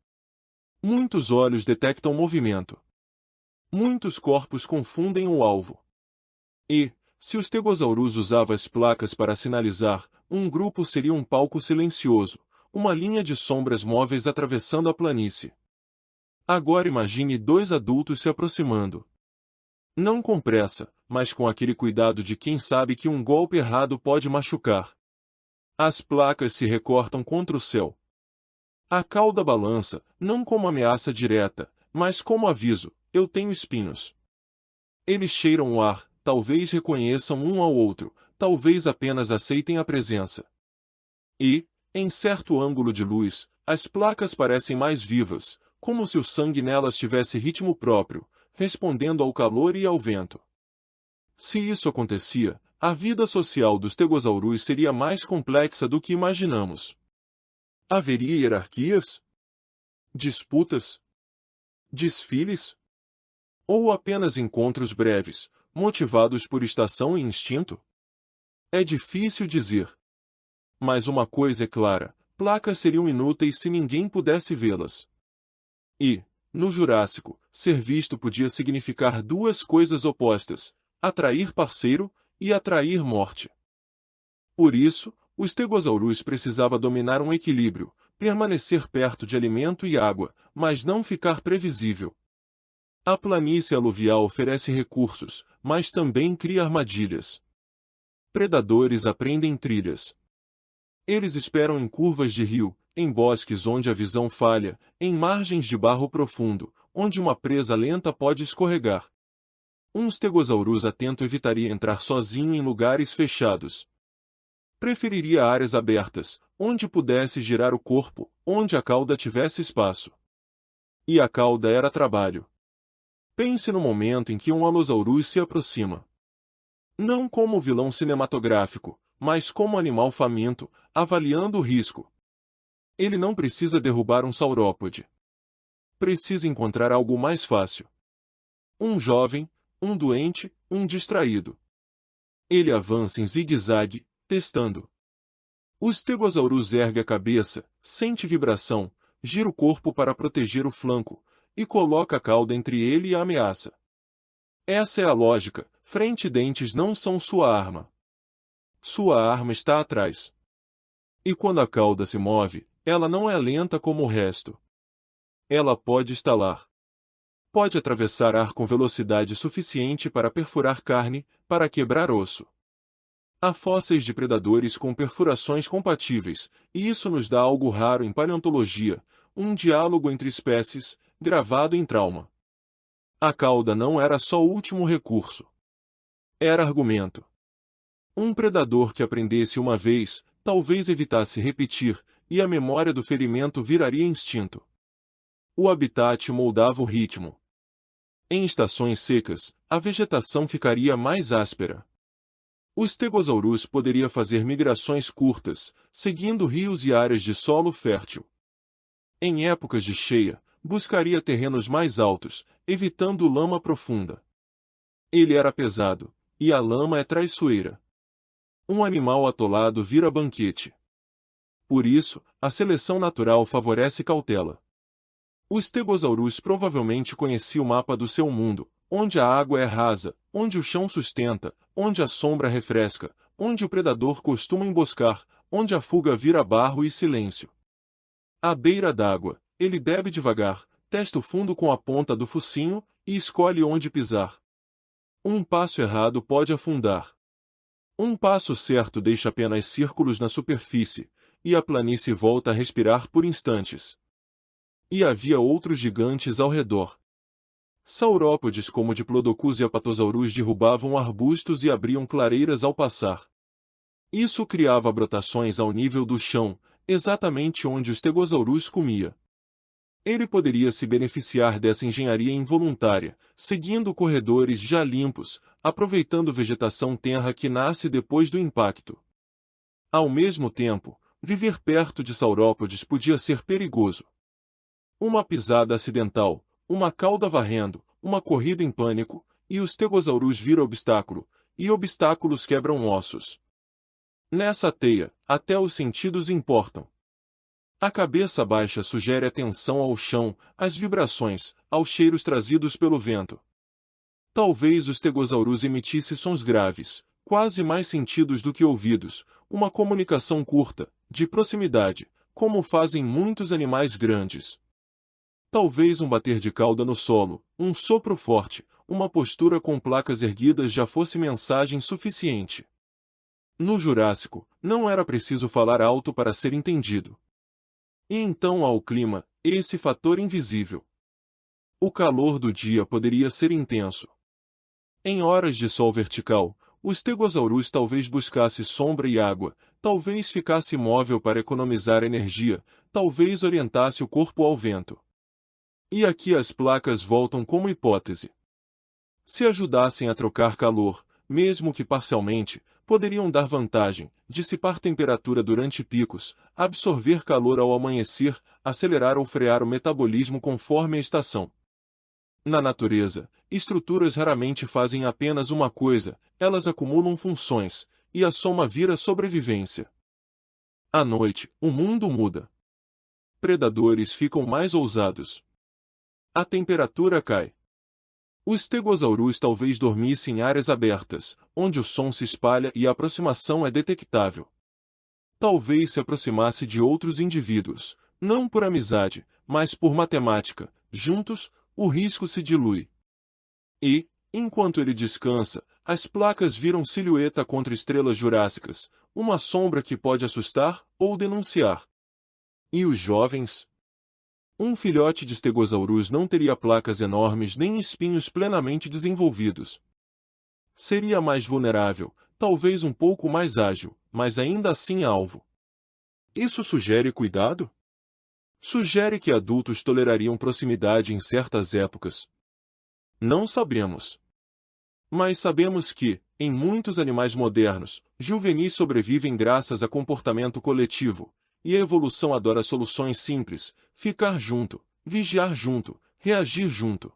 S1: Muitos olhos detectam movimento. Muitos corpos confundem o alvo. E, se o Stegosaurus usava as placas para sinalizar, um grupo seria um palco silencioso, uma linha de sombras móveis atravessando a planície. Agora imagine dois adultos se aproximando. Não com pressa, mas com aquele cuidado de quem sabe que um golpe errado pode machucar. As placas se recortam contra o céu. A cauda balança, não como ameaça direta, mas como aviso: eu tenho espinhos. Eles cheiram o ar, talvez reconheçam um ao outro, talvez apenas aceitem a presença. E, em certo ângulo de luz, as placas parecem mais vivas, como se o sangue nelas tivesse ritmo próprio, respondendo ao calor e ao vento. Se isso acontecia, a vida social dos Stegosaurus seria mais complexa do que imaginamos. Haveria hierarquias? Disputas? Desfiles? Ou apenas encontros breves, motivados por estação e instinto? É difícil dizer. Mas uma coisa é clara: placas seriam inúteis se ninguém pudesse vê-las. E, no Jurássico, ser visto podia significar duas coisas opostas: atrair parceiro e atrair morte. Por isso, o Stegosaurus precisava dominar um equilíbrio, permanecer perto de alimento e água, mas não ficar previsível. A planície aluvial oferece recursos, mas também cria armadilhas. Predadores aprendem trilhas. Eles esperam em curvas de rio, em bosques onde a visão falha, em margens de barro profundo, onde uma presa lenta pode escorregar. Um Stegosaurus atento evitaria entrar sozinho em lugares fechados. Preferiria áreas abertas, onde pudesse girar o corpo, onde a cauda tivesse espaço. E a cauda era trabalho. Pense no momento em que um Allosaurus se aproxima. Não como vilão cinematográfico, mas como animal faminto, avaliando o risco. Ele não precisa derrubar um saurópode. Precisa encontrar algo mais fácil. Um jovem, um doente, um distraído. Ele avança em zigue-zague, testando. O Stegosaurus ergue a cabeça, sente vibração, gira o corpo para proteger o flanco, e coloca a cauda entre ele e a ameaça. Essa é a lógica, frente e dentes não são sua arma. Sua arma está atrás. E quando a cauda se move, ela não é lenta como o resto. Ela pode estalar. Pode atravessar ar com velocidade suficiente para perfurar carne, para quebrar osso. Há fósseis de predadores com perfurações compatíveis, e isso nos dá algo raro em paleontologia, um diálogo entre espécies, gravado em trauma. A cauda não era só o último recurso. Era argumento. Um predador que aprendesse uma vez, talvez evitasse repetir, e a memória do ferimento viraria instinto. O habitat moldava o ritmo. Em estações secas, a vegetação ficaria mais áspera. O Stegosaurus poderia fazer migrações curtas, seguindo rios e áreas de solo fértil. Em épocas de cheia, buscaria terrenos mais altos, evitando lama profunda. Ele era pesado, e a lama é traiçoeira. Um animal atolado vira banquete. Por isso, a seleção natural favorece cautela. O Stegosaurus provavelmente conhecia o mapa do seu mundo, onde a água é rasa, onde o chão sustenta, onde a sombra refresca, onde o predador costuma emboscar, onde a fuga vira barro e silêncio. À beira d'água, ele bebe devagar, testa o fundo com a ponta do focinho e escolhe onde pisar. Um passo errado pode afundar. Um passo certo deixa apenas círculos na superfície, e a planície volta a respirar por instantes. E havia outros gigantes ao redor. Saurópodes como Diplodocus e Apatosaurus derrubavam arbustos e abriam clareiras ao passar. Isso criava brotações ao nível do chão, exatamente onde o Stegosaurus comia. Ele poderia se beneficiar dessa engenharia involuntária, seguindo corredores já limpos, aproveitando vegetação tenra que nasce depois do impacto. Ao mesmo tempo, viver perto de saurópodes podia ser perigoso. Uma pisada acidental, uma cauda varrendo, uma corrida em pânico, e o Stegosaurus vira obstáculo, e obstáculos quebram ossos. Nessa teia, até os sentidos importam. A cabeça baixa sugere atenção ao chão, às vibrações, aos cheiros trazidos pelo vento. Talvez o Stegosaurus emitisse sons graves, quase mais sentidos do que ouvidos, uma comunicação curta, de proximidade, como fazem muitos animais grandes. Talvez um bater de cauda no solo, um sopro forte, uma postura com placas erguidas já fosse mensagem suficiente. No Jurássico, não era preciso falar alto para ser entendido. E então há o clima, esse fator invisível. O calor do dia poderia ser intenso. Em horas de sol vertical, o Stegosaurus talvez buscasse sombra e água, talvez ficasse imóvel para economizar energia, talvez orientasse o corpo ao vento. E aqui as placas voltam como hipótese. Se ajudassem a trocar calor, mesmo que parcialmente, poderiam dar vantagem, dissipar temperatura durante picos, absorver calor ao amanhecer, acelerar ou frear o metabolismo conforme a estação. Na natureza, estruturas raramente fazem apenas uma coisa, elas acumulam funções, e a soma vira sobrevivência. À noite, o mundo muda. Predadores ficam mais ousados. A temperatura cai. O Stegosaurus talvez dormisse em áreas abertas, onde o som se espalha e a aproximação é detectável. Talvez se aproximasse de outros indivíduos, não por amizade, mas por matemática. Juntos, o risco se dilui. E, enquanto ele descansa, as placas viram silhueta contra estrelas jurássicas, uma sombra que pode assustar ou denunciar. E os jovens? Um filhote de Stegosaurus não teria placas enormes nem espinhos plenamente desenvolvidos. Seria mais vulnerável, talvez um pouco mais ágil, mas ainda assim alvo. Isso sugere cuidado? Sugere que adultos tolerariam proximidade em certas épocas? Não sabemos. Mas sabemos que, em muitos animais modernos, juvenis sobrevivem graças a comportamento coletivo, e a evolução adora soluções simples: ficar junto, vigiar junto, reagir junto.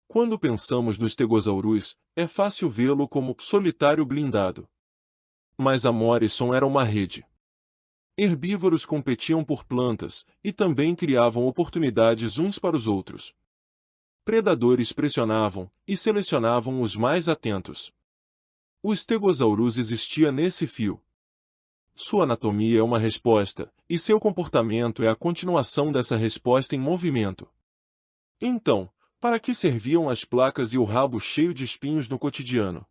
S1: Quando pensamos no Stegosaurus, é fácil vê-lo como solitário blindado. Mas a Morrison era uma rede. Herbívoros competiam por plantas, e também criavam oportunidades uns para os outros. Predadores pressionavam, e selecionavam os mais atentos. O Stegosaurus existia nesse fio. Sua anatomia é uma resposta, e seu comportamento é a continuação dessa resposta em movimento. Então, para que serviam as placas e o rabo cheio de espinhos no cotidiano?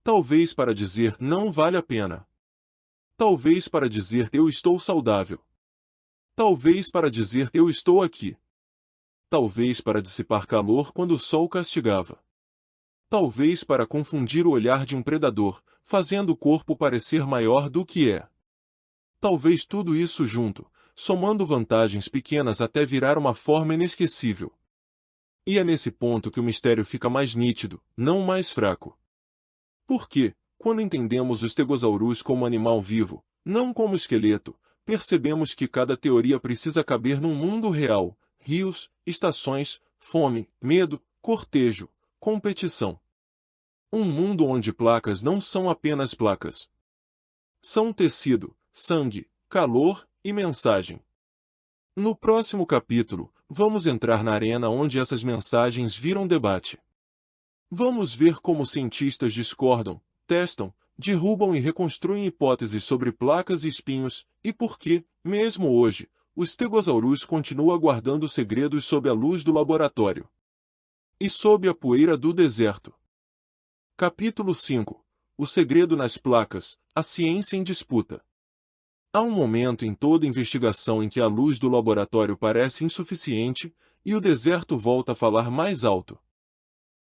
S1: Talvez para dizer não vale a pena. Talvez para dizer eu estou saudável. Talvez para dizer eu estou aqui. Talvez para dissipar calor quando o sol castigava. Talvez para confundir o olhar de um predador, fazendo o corpo parecer maior do que é. Talvez tudo isso junto, somando vantagens pequenas até virar uma forma inesquecível. E é nesse ponto que o mistério fica mais nítido, não mais fraco. Porque, quando entendemos o Stegosaurus como animal vivo, não como esqueleto, percebemos que cada teoria precisa caber num mundo real: rios, estações, fome, medo, cortejo, competição. Um mundo onde placas não são apenas placas. São tecido, sangue, calor e mensagem. No próximo capítulo, vamos entrar na arena onde essas mensagens viram debate. Vamos ver como cientistas discordam, testam, derrubam e reconstruem hipóteses sobre placas e espinhos, e por que, mesmo hoje, o Stegosaurus continua guardando segredos sob a luz do laboratório. E sob a poeira do deserto. Capítulo 5. O segredo nas placas, a ciência em disputa. Há um momento em toda investigação em que a luz do laboratório parece insuficiente, e o deserto volta a falar mais alto.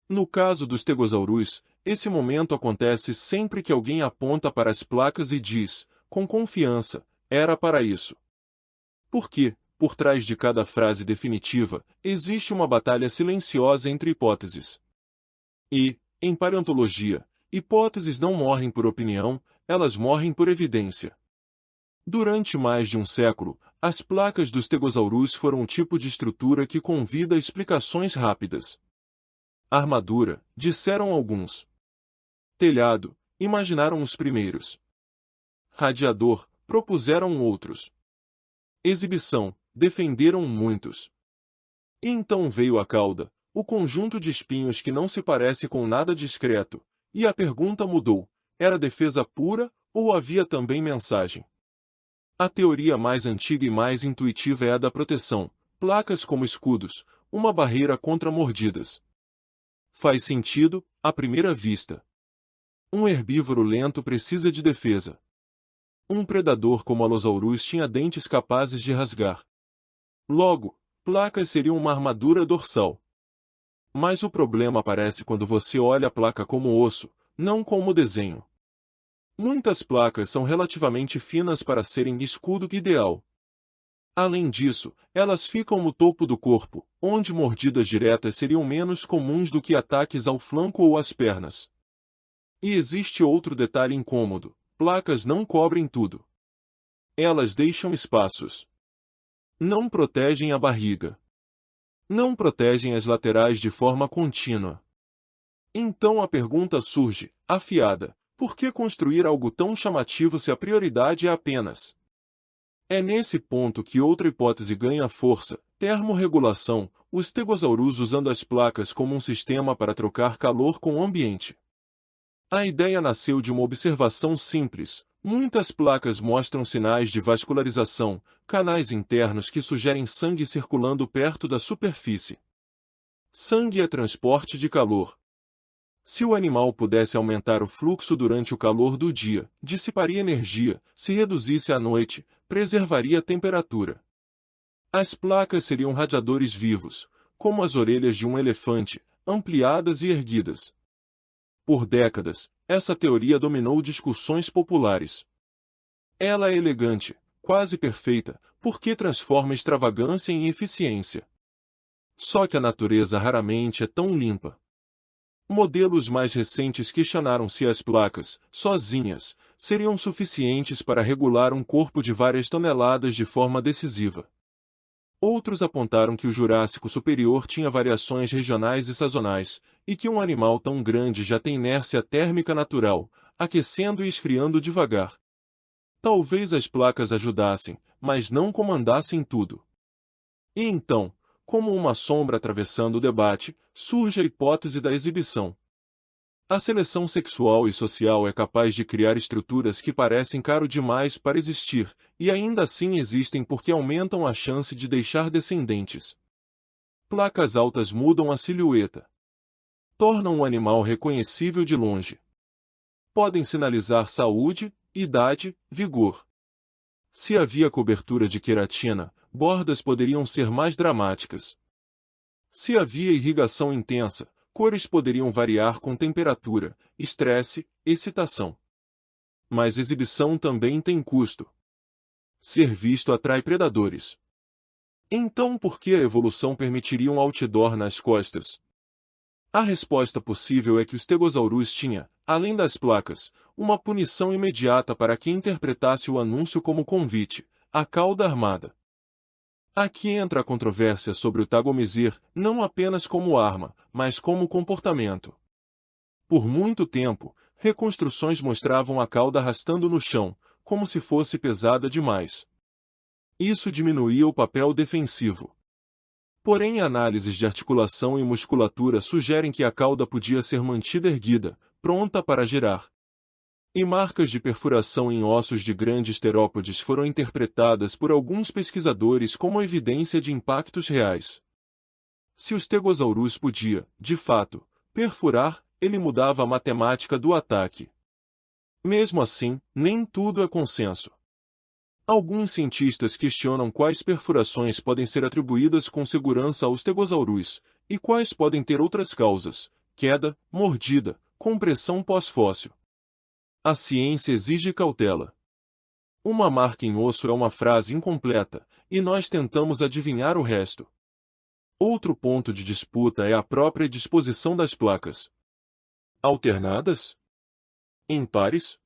S1: No caso do Stegosaurus, esse momento acontece sempre que alguém aponta para as placas e diz, com confiança, era para isso. Porque, por trás de cada frase definitiva, existe uma batalha silenciosa entre hipóteses. E, em paleontologia, hipóteses não morrem por opinião, elas morrem por evidência. Durante mais de um século, as placas do Stegosaurus foram um tipo de estrutura que convida a explicações rápidas. Armadura, disseram alguns. Telhado, imaginaram os primeiros. Radiador, propuseram outros. Exibição, defenderam muitos. E então veio a cauda, o conjunto de espinhos que não se parece com nada discreto, e a pergunta mudou: era defesa pura, ou havia também mensagem? A teoria mais antiga e mais intuitiva é a da proteção, placas como escudos, uma barreira contra mordidas. Faz sentido, à primeira vista. Um herbívoro lento precisa de defesa. Um predador como o Allosaurus tinha dentes capazes de rasgar. Logo, placas seriam uma armadura dorsal. Mas o problema aparece quando você olha a placa como osso, não como desenho. Muitas placas são relativamente finas para serem escudo ideal. Além disso, elas ficam no topo do corpo, onde mordidas diretas seriam menos comuns do que ataques ao flanco ou às pernas. E existe outro detalhe incômodo: placas não cobrem tudo. Elas deixam espaços. Não protegem a barriga. Não protegem as laterais de forma contínua. Então a pergunta surge, afiada: por que construir algo tão chamativo se a prioridade é apenas? É nesse ponto que outra hipótese ganha força: termorregulação, o Stegosaurus usando as placas como um sistema para trocar calor com o ambiente. A ideia nasceu de uma observação simples: muitas placas mostram sinais de vascularização, canais internos que sugerem sangue circulando perto da superfície. Sangue é transporte de calor. Se o animal pudesse aumentar o fluxo durante o calor do dia, dissiparia energia; se reduzisse à noite, preservaria a temperatura. As placas seriam radiadores vivos, como as orelhas de um elefante, ampliadas e erguidas. Por décadas, essa teoria dominou discussões populares. Ela é elegante, quase perfeita, porque transforma extravagância em eficiência. Só que a natureza raramente é tão limpa. Modelos mais recentes questionaram se as placas, sozinhas, seriam suficientes para regular um corpo de várias toneladas de forma decisiva. Outros apontaram que o Jurássico Superior tinha variações regionais e sazonais, e que um animal tão grande já tem inércia térmica natural, aquecendo e esfriando devagar. Talvez as placas ajudassem, mas não comandassem tudo. E então, como uma sombra atravessando o debate, surge a hipótese da exibição. A seleção sexual e social é capaz de criar estruturas que parecem caro demais para existir, e ainda assim existem porque aumentam a chance de deixar descendentes. Placas altas mudam a silhueta. Tornam o animal reconhecível de longe. Podem sinalizar saúde, idade, vigor. Se havia cobertura de queratina, bordas poderiam ser mais dramáticas. Se havia irrigação intensa, cores poderiam variar com temperatura, estresse, excitação. Mas exibição também tem custo. Ser visto atrai predadores. Então por que a evolução permitiria um outdoor nas costas? A resposta possível é que o Stegosaurus tinha, além das placas, uma punição imediata para quem interpretasse o anúncio como convite, a cauda armada. Aqui entra a controvérsia sobre o Tagomizir, não apenas como arma, mas como comportamento. Por muito tempo, reconstruções mostravam a cauda arrastando no chão, como se fosse pesada demais. Isso diminuía o papel defensivo. Porém, análises de articulação e musculatura sugerem que a cauda podia ser mantida erguida, pronta para girar. E marcas de perfuração em ossos de grandes terópodes foram interpretadas por alguns pesquisadores como evidência de impactos reais. Se o Stegosaurus podia, de fato, perfurar, ele mudava a matemática do ataque. Mesmo assim, nem tudo é consenso. Alguns cientistas questionam quais perfurações podem ser atribuídas com segurança ao Stegosaurus, e quais podem ter outras causas: queda, mordida, compressão pós-fóssil. A ciência exige cautela. Uma marca em osso é uma frase incompleta, e nós tentamos adivinhar o resto. Outro ponto de disputa é a própria disposição das placas. Alternadas? Em pares?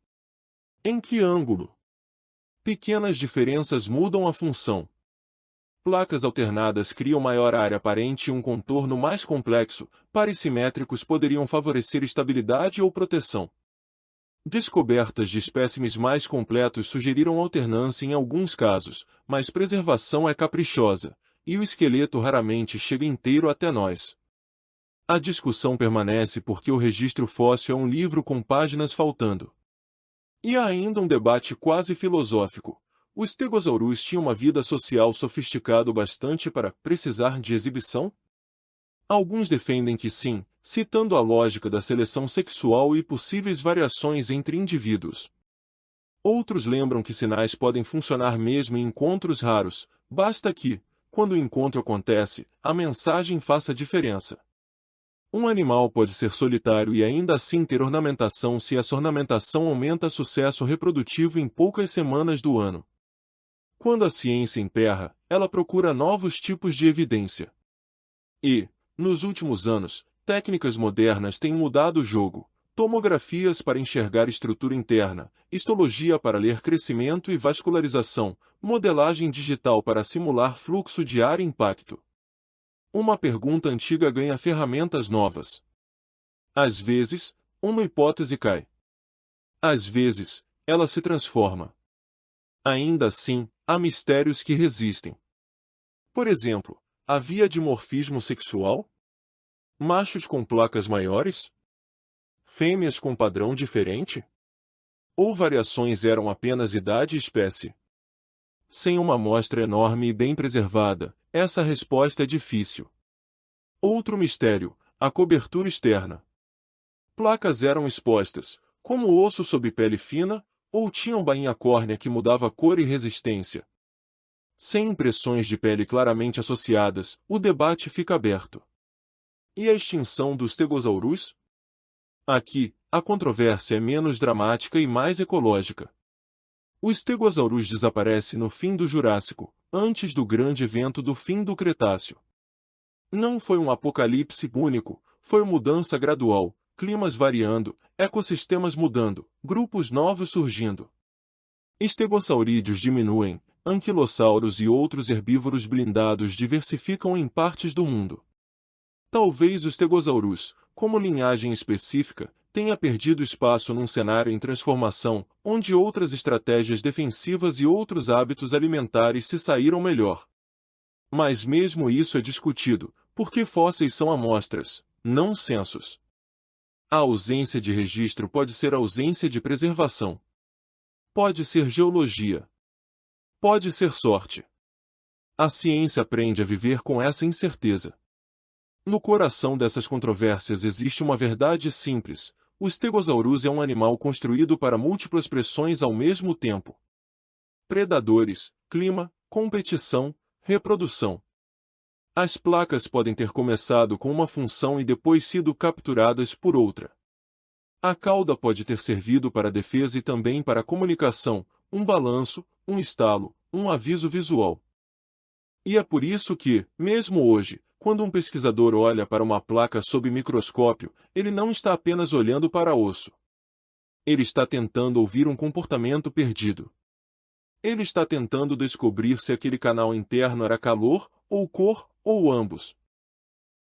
S1: Em que ângulo? Pequenas diferenças mudam a função. Placas alternadas criam maior área aparente e um contorno mais complexo, pares simétricos poderiam favorecer estabilidade ou proteção. Descobertas de espécimes mais completos sugeriram alternância em alguns casos, mas preservação é caprichosa, e o esqueleto raramente chega inteiro até nós. A discussão permanece porque o registro fóssil é um livro com páginas faltando. E há ainda um debate quase filosófico. O Stegosaurus tinha uma vida social sofisticada o bastante para precisar de exibição? Alguns defendem que sim, citando a lógica da seleção sexual e possíveis variações entre indivíduos. Outros lembram que sinais podem funcionar mesmo em encontros raros, basta que, quando o encontro acontece, a mensagem faça diferença. Um animal pode ser solitário e ainda assim ter ornamentação se essa ornamentação aumenta sucesso reprodutivo em poucas semanas do ano. Quando a ciência emperra, ela procura novos tipos de evidência. E, nos últimos anos, técnicas modernas têm mudado o jogo. Tomografias para enxergar estrutura interna, histologia para ler crescimento e vascularização, modelagem digital para simular fluxo de ar e impacto. Uma pergunta antiga ganha ferramentas novas. Às vezes, uma hipótese cai. Às vezes, ela se transforma. Ainda assim, há mistérios que resistem. Por exemplo, havia dimorfismo sexual? Machos com placas maiores? Fêmeas com padrão diferente? Ou variações eram apenas idade e espécie? Sem uma amostra enorme e bem preservada, essa resposta é difícil. Outro mistério, a cobertura externa. Placas eram expostas, como osso sob pele fina, ou tinham bainha córnea que mudava cor e resistência. Sem impressões de pele claramente associadas, o debate fica aberto. E a extinção dos Stegosaurus? Aqui, a controvérsia é menos dramática e mais ecológica. O Stegosaurus desaparece no fim do Jurássico, antes do grande evento do fim do Cretáceo. Não foi um apocalipse único, Foi mudança gradual, climas variando, ecossistemas mudando, grupos novos surgindo. Estegosaurídeos diminuem, anquilossauros e outros herbívoros blindados diversificam em partes do mundo. Talvez o Stegosaurus, como linhagem específica, tenha perdido espaço num cenário em transformação, onde outras estratégias defensivas e outros hábitos alimentares se saíram melhor. Mas mesmo isso é discutido, porque fósseis são amostras, não censos. A ausência de registro pode ser ausência de preservação. Pode ser geologia. Pode ser sorte. A ciência aprende a viver com essa incerteza. No coração dessas controvérsias existe uma verdade simples: o Stegosaurus é um animal construído para múltiplas pressões ao mesmo tempo. Predadores, clima, competição, reprodução. As placas podem ter começado com uma função e depois sido capturadas por outra. A cauda pode ter servido para defesa e também para comunicação, um balanço, um estalo, um aviso visual. E é por isso que, mesmo hoje, quando um pesquisador olha para uma placa sob microscópio, ele não está apenas olhando para osso. Ele está tentando ouvir um comportamento perdido. Ele está tentando descobrir se aquele canal interno era calor, ou cor, ou ambos.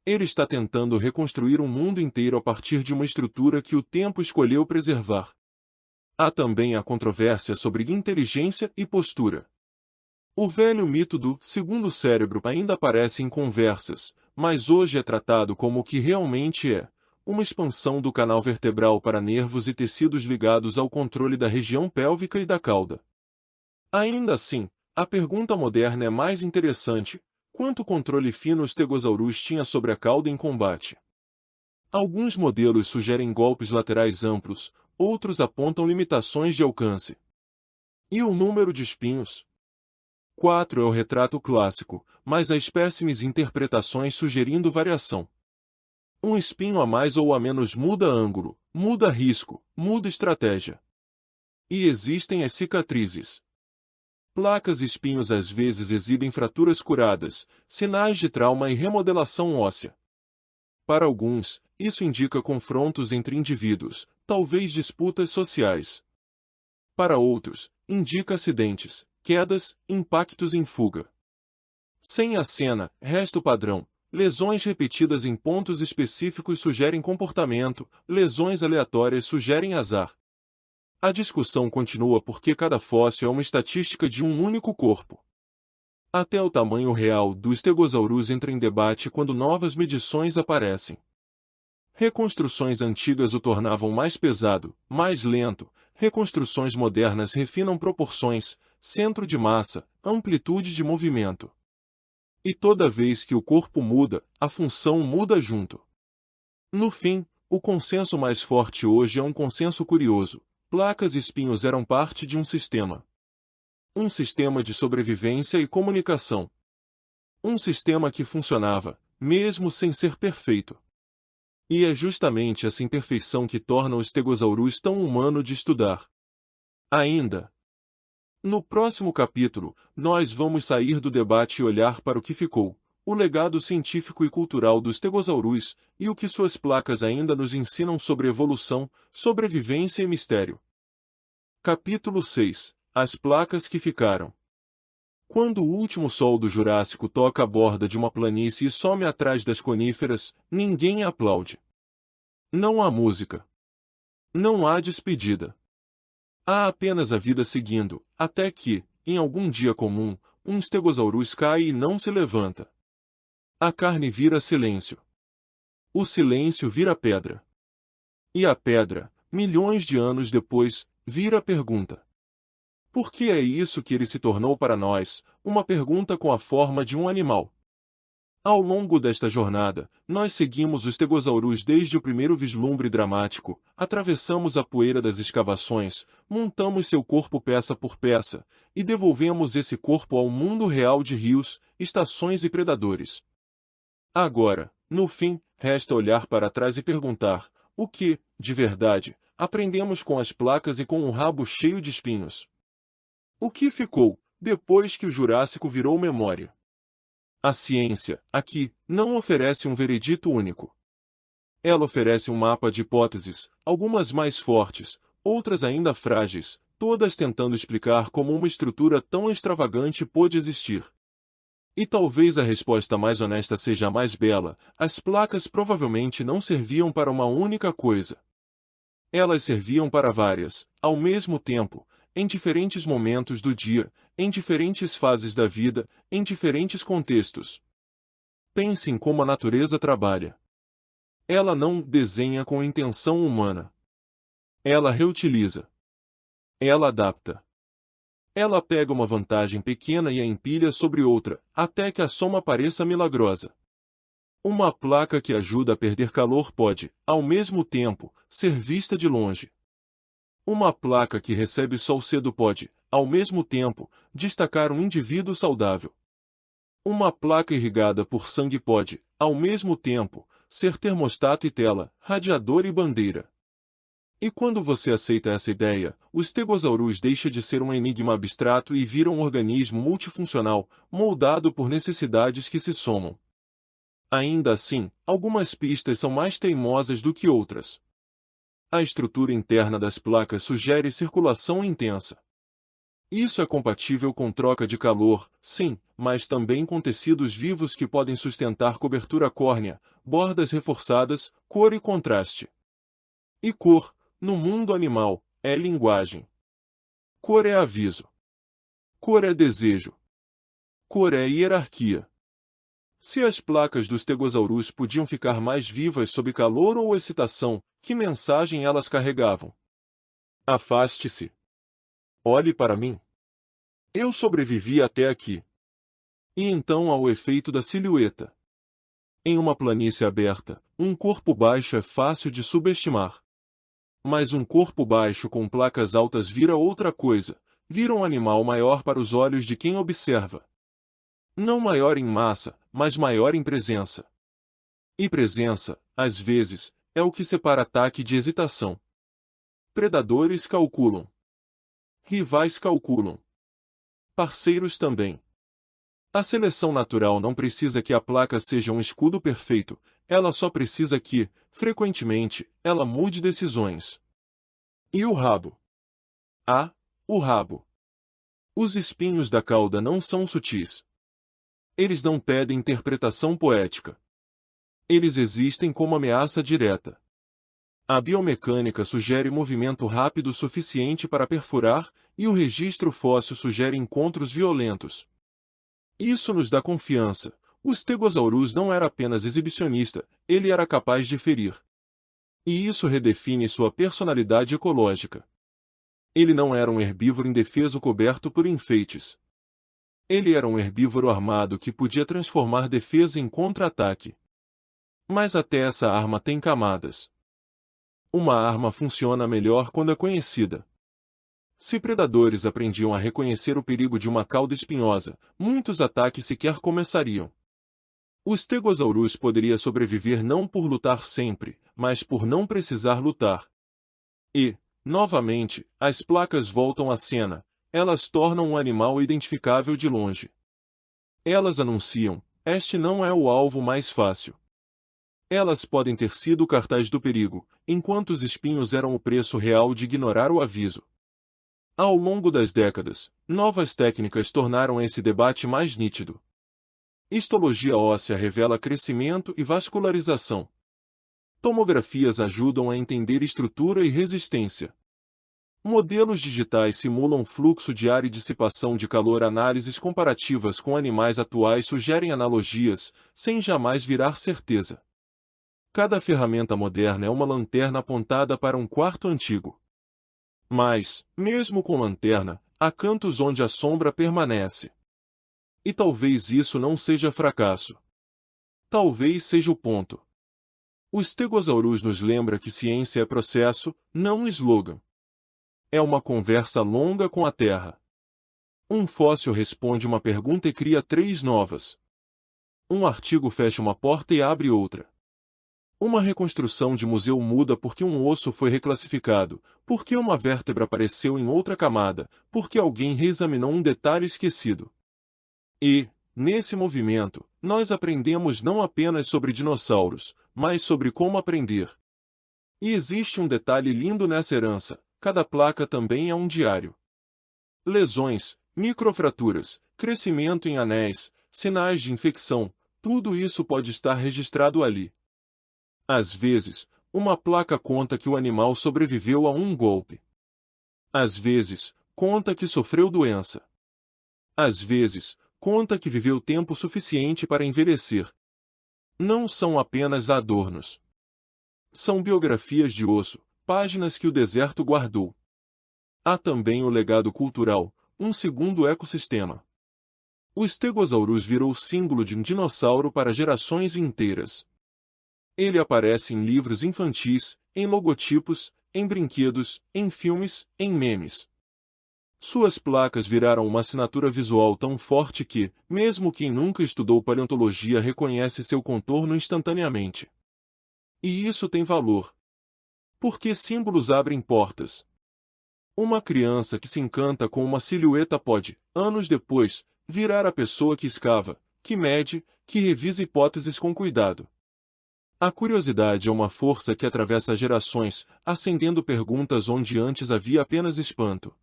S1: Ele está tentando reconstruir um mundo inteiro a partir de uma estrutura que o tempo escolheu preservar. Há também a controvérsia sobre inteligência e postura. O velho mito do segundo cérebro ainda aparece em conversas, mas hoje é tratado como o que realmente é: uma expansão do canal vertebral para nervos e tecidos ligados ao controle da região pélvica e da cauda. Ainda assim, a pergunta moderna é mais interessante: quanto controle fino o Stegosaurus tinha sobre a cauda em combate? Alguns modelos sugerem golpes laterais amplos, outros apontam limitações de alcance. E o número de espinhos? 4 é o retrato clássico, mas há espécimes e interpretações sugerindo variação. Um espinho a mais ou a menos muda ângulo, muda risco, muda estratégia. E existem as cicatrizes. Placas e espinhos às vezes exibem fraturas curadas, sinais de trauma e remodelação óssea. Para alguns, isso indica confrontos entre indivíduos, talvez disputas sociais. Para outros, indica acidentes, quedas, impactos em fuga. Sem a cena, resta o padrão: lesões repetidas em pontos específicos sugerem comportamento, lesões aleatórias sugerem azar. A discussão continua porque cada fóssil é uma estatística de um único corpo. Até o tamanho real do Stegosaurus entra em debate quando novas medições aparecem. Reconstruções antigas o tornavam mais pesado, mais lento. Reconstruções modernas refinam proporções, centro de massa, amplitude de movimento. E toda vez que o corpo muda, a função muda junto. No fim, o consenso mais forte hoje é um consenso curioso: placas e espinhos eram parte de um sistema. Um sistema de sobrevivência e comunicação. Um sistema que funcionava, mesmo sem ser perfeito. E é justamente essa imperfeição que torna o Stegosaurus tão humano de estudar. Ainda. No próximo capítulo, nós vamos sair do debate e olhar para o que ficou, o legado científico e cultural do Stegosaurus, e o que suas placas ainda nos ensinam sobre evolução, sobrevivência e mistério. Capítulo 6. As placas que ficaram. Quando o último sol do Jurássico toca a borda de uma planície e some atrás das coníferas, ninguém aplaude. Não há música. Não há despedida. Há apenas a vida seguindo, até que, em algum dia comum, um Stegosaurus cai e não se levanta. A carne vira silêncio. O silêncio vira pedra. E a pedra, milhões de anos depois, vira pergunta. Por que é isso que ele se tornou para nós, uma pergunta com a forma de um animal? Ao longo desta jornada, nós seguimos o Stegosaurus desde o primeiro vislumbre dramático, atravessamos a poeira das escavações, montamos seu corpo peça por peça, e devolvemos esse corpo ao mundo real de rios, estações e predadores. Agora, no fim, resta olhar para trás e perguntar: o que, de verdade, aprendemos com as placas e com um rabo cheio de espinhos? O que ficou, depois que o Jurássico virou memória? A ciência, aqui, não oferece um veredito único. Ela oferece um mapa de hipóteses, algumas mais fortes, outras ainda frágeis, todas tentando explicar como uma estrutura tão extravagante pôde existir. E talvez a resposta mais honesta seja a mais bela: as placas provavelmente não serviam para uma única coisa. Elas serviam para várias, ao mesmo tempo, em diferentes momentos do dia, em diferentes fases da vida, em diferentes contextos. Pense em como a natureza trabalha. Ela não desenha com intenção humana. Ela reutiliza. Ela adapta. Ela pega uma vantagem pequena e a empilha sobre outra, até que a soma pareça milagrosa. Uma placa que ajuda a perder calor pode, ao mesmo tempo, ser vista de longe. Uma placa que recebe sol cedo pode, ao mesmo tempo, destacar um indivíduo saudável. Uma placa irrigada por sangue pode, ao mesmo tempo, ser termostato e tela, radiador e bandeira. E quando você aceita essa ideia, o Stegosaurus deixa de ser um enigma abstrato e vira um organismo multifuncional, moldado por necessidades que se somam. Ainda assim, algumas pistas são mais teimosas do que outras. A estrutura interna das placas sugere circulação intensa. Isso é compatível com troca de calor, sim, mas também com tecidos vivos que podem sustentar cobertura córnea, bordas reforçadas, cor e contraste. E cor, no mundo animal, é linguagem. Cor é aviso. Cor é desejo. Cor é hierarquia. Se as placas dos Stegosaurus podiam ficar mais vivas sob calor ou excitação, que mensagem elas carregavam? Afaste-se. Olhe para mim. Eu sobrevivi até aqui. E então há o efeito da silhueta. Em uma planície aberta, um corpo baixo é fácil de subestimar. Mas um corpo baixo com placas altas vira outra coisa, vira um animal maior para os olhos de quem observa. Não maior em massa, mas maior em presença. E presença, às vezes, é o que separa ataque de hesitação. Predadores calculam. Rivais calculam. Parceiros também. A seleção natural não precisa que a placa seja um escudo perfeito, ela só precisa que, frequentemente, ela mude decisões. E o rabo? Ah, o rabo. Os espinhos da cauda não são sutis. Eles não pedem interpretação poética. Eles existem como ameaça direta. A biomecânica sugere movimento rápido suficiente para perfurar, e o registro fóssil sugere encontros violentos. Isso nos dá confiança. O Stegosaurus não era apenas exibicionista, ele era capaz de ferir. E isso redefine sua personalidade ecológica. Ele não era um herbívoro indefeso coberto por enfeites. Ele era um herbívoro armado que podia transformar defesa em contra-ataque. Mas até essa arma tem camadas. Uma arma funciona melhor quando é conhecida. Se predadores aprendiam a reconhecer o perigo de uma cauda espinhosa, muitos ataques sequer começariam. O Stegosaurus poderia sobreviver não por lutar sempre, mas por não precisar lutar. E, novamente, as placas voltam à cena. Elas tornam um animal identificável de longe. Elas anunciam: este não é o alvo mais fácil. Elas podem ter sido o cartaz do perigo, enquanto os espinhos eram o preço real de ignorar o aviso. Ao longo das décadas, novas técnicas tornaram esse debate mais nítido. Histologia óssea revela crescimento e vascularização. Tomografias ajudam a entender estrutura e resistência. Modelos digitais simulam fluxo de ar e dissipação de calor. Análises comparativas com animais atuais sugerem analogias, sem jamais virar certeza. Cada ferramenta moderna é uma lanterna apontada para um quarto antigo. Mas, mesmo com lanterna, há cantos onde a sombra permanece. E talvez isso não seja fracasso. Talvez seja o ponto. O Stegosaurus nos lembra que ciência é processo, não um slogan. É uma conversa longa com a Terra. Um fóssil responde uma pergunta e cria 3 novas. Um artigo fecha uma porta e abre outra. Uma reconstrução de museu muda porque um osso foi reclassificado, porque uma vértebra apareceu em outra camada, porque alguém reexaminou um detalhe esquecido. E, nesse movimento, nós aprendemos não apenas sobre dinossauros, mas sobre como aprender. E existe um detalhe lindo nessa herança: cada placa também é um diário. Lesões, microfraturas, crescimento em anéis, sinais de infecção, tudo isso pode estar registrado ali. Às vezes, uma placa conta que o animal sobreviveu a um golpe. Às vezes, conta que sofreu doença. Às vezes, conta que viveu tempo suficiente para envelhecer. Não são apenas adornos. São biografias de osso, páginas que o deserto guardou. Há também o legado cultural, um segundo ecossistema. O Stegosaurus virou símbolo de um dinossauro para gerações inteiras. Ele aparece em livros infantis, em logotipos, em brinquedos, em filmes, em memes. Suas placas viraram uma assinatura visual tão forte que, mesmo quem nunca estudou paleontologia reconhece seu contorno instantaneamente. E isso tem valor. Porque símbolos abrem portas. Uma criança que se encanta com uma silhueta pode, anos depois, virar a pessoa que escava, que mede, que revisa hipóteses com cuidado. A curiosidade é uma força que atravessa gerações, acendendo perguntas onde antes havia apenas espanto.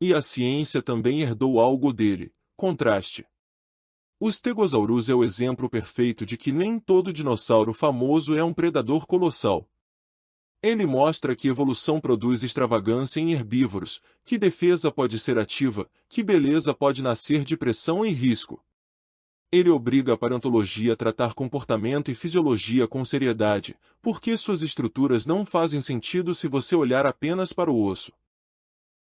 S1: E a ciência também herdou algo dele: contraste. O Stegosaurus é o exemplo perfeito de que nem todo dinossauro famoso é um predador colossal. Ele mostra que evolução produz extravagância em herbívoros, que defesa pode ser ativa, que beleza pode nascer de pressão e risco. Ele obriga a paleontologia a tratar comportamento e fisiologia com seriedade, porque suas estruturas não fazem sentido se você olhar apenas para o osso.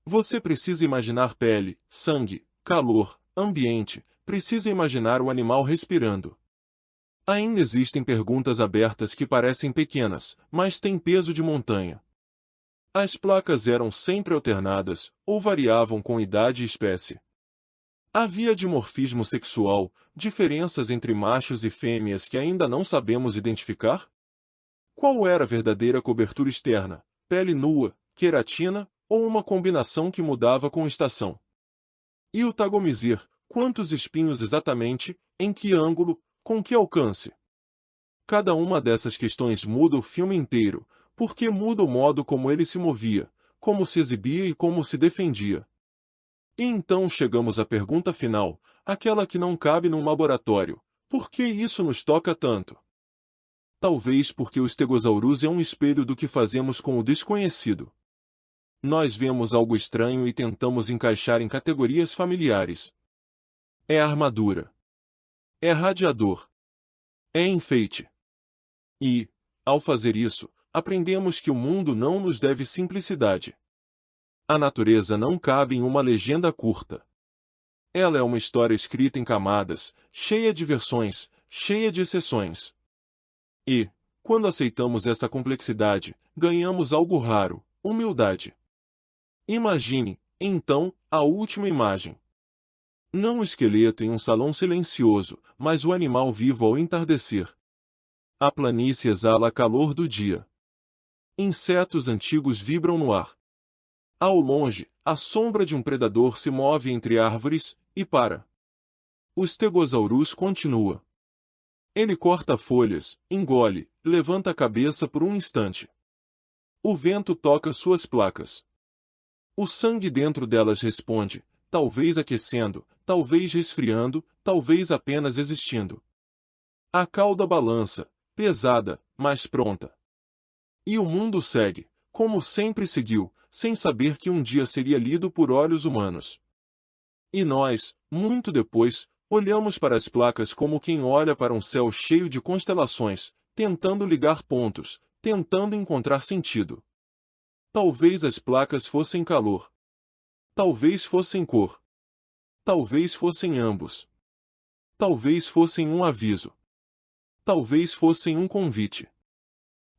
S1: Você precisa imaginar pele, sangue, calor, ambiente, precisa imaginar o animal respirando. Ainda existem perguntas abertas que parecem pequenas, mas têm peso de montanha. As placas eram sempre alternadas, ou variavam com idade e espécie. Havia dimorfismo sexual, diferenças entre machos e fêmeas que ainda não sabemos identificar? Qual era a verdadeira cobertura externa? Pele nua, queratina, ou uma combinação que mudava com estação? E o Tagomizir, quantos espinhos exatamente, em que ângulo, com que alcance? Cada uma dessas questões muda o filme inteiro, porque muda o modo como ele se movia, como se exibia e como se defendia. E então chegamos à pergunta final, aquela que não cabe num laboratório: por que isso nos toca tanto? Talvez porque o Stegosaurus é um espelho do que fazemos com o desconhecido. Nós vemos algo estranho e tentamos encaixar em categorias familiares. É armadura. É radiador. É enfeite. E, ao fazer isso, aprendemos que o mundo não nos deve simplicidade. A natureza não cabe em uma legenda curta. Ela é uma história escrita em camadas, cheia de versões, cheia de exceções. E, quando aceitamos essa complexidade, ganhamos algo raro: humildade. Imagine, então, a última imagem. Não o esqueleto em um salão silencioso, mas o animal vivo ao entardecer. A planície exala calor do dia. Insetos antigos vibram no ar. Ao longe, a sombra de um predador se move entre árvores, e para. O Stegosaurus continua. Ele corta folhas, engole, levanta a cabeça por um instante. O vento toca suas placas. O sangue dentro delas responde, talvez aquecendo, talvez resfriando, talvez apenas existindo. A cauda balança, pesada, mas pronta. E o mundo segue, como sempre seguiu, sem saber que um dia seria lido por olhos humanos. E nós, muito depois, olhamos para as placas como quem olha para um céu cheio de constelações, tentando ligar pontos, tentando encontrar sentido. Talvez as placas fossem calor. Talvez fossem cor. Talvez fossem ambos. Talvez fossem um aviso. Talvez fossem um convite.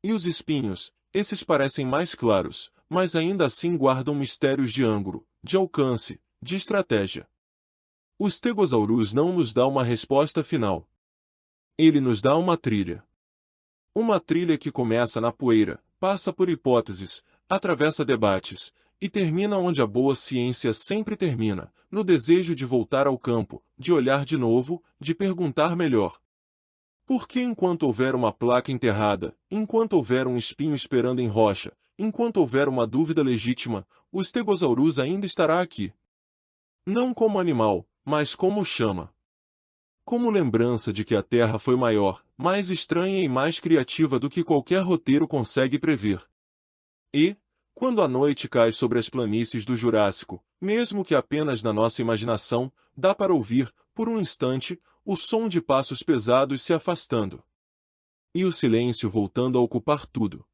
S1: E os espinhos, esses parecem mais claros, mas ainda assim guardam mistérios de ângulo, de alcance, de estratégia. O Stegosaurus não nos dá uma resposta final. Ele nos dá uma trilha. Uma trilha que começa na poeira, passa por hipóteses, atravessa debates, e termina onde a boa ciência sempre termina, no desejo de voltar ao campo, de olhar de novo, de perguntar melhor. Porque enquanto houver uma placa enterrada, enquanto houver um espinho esperando em rocha, enquanto houver uma dúvida legítima, o Stegosaurus ainda estará aqui. Não como animal, mas como chama. Como lembrança de que a Terra foi maior, mais estranha e mais criativa do que qualquer roteiro consegue prever. E, quando a noite cai sobre as planícies do Jurássico, mesmo que apenas na nossa imaginação, dá para ouvir, por um instante, o som de passos pesados se afastando. E o silêncio voltando a ocupar tudo.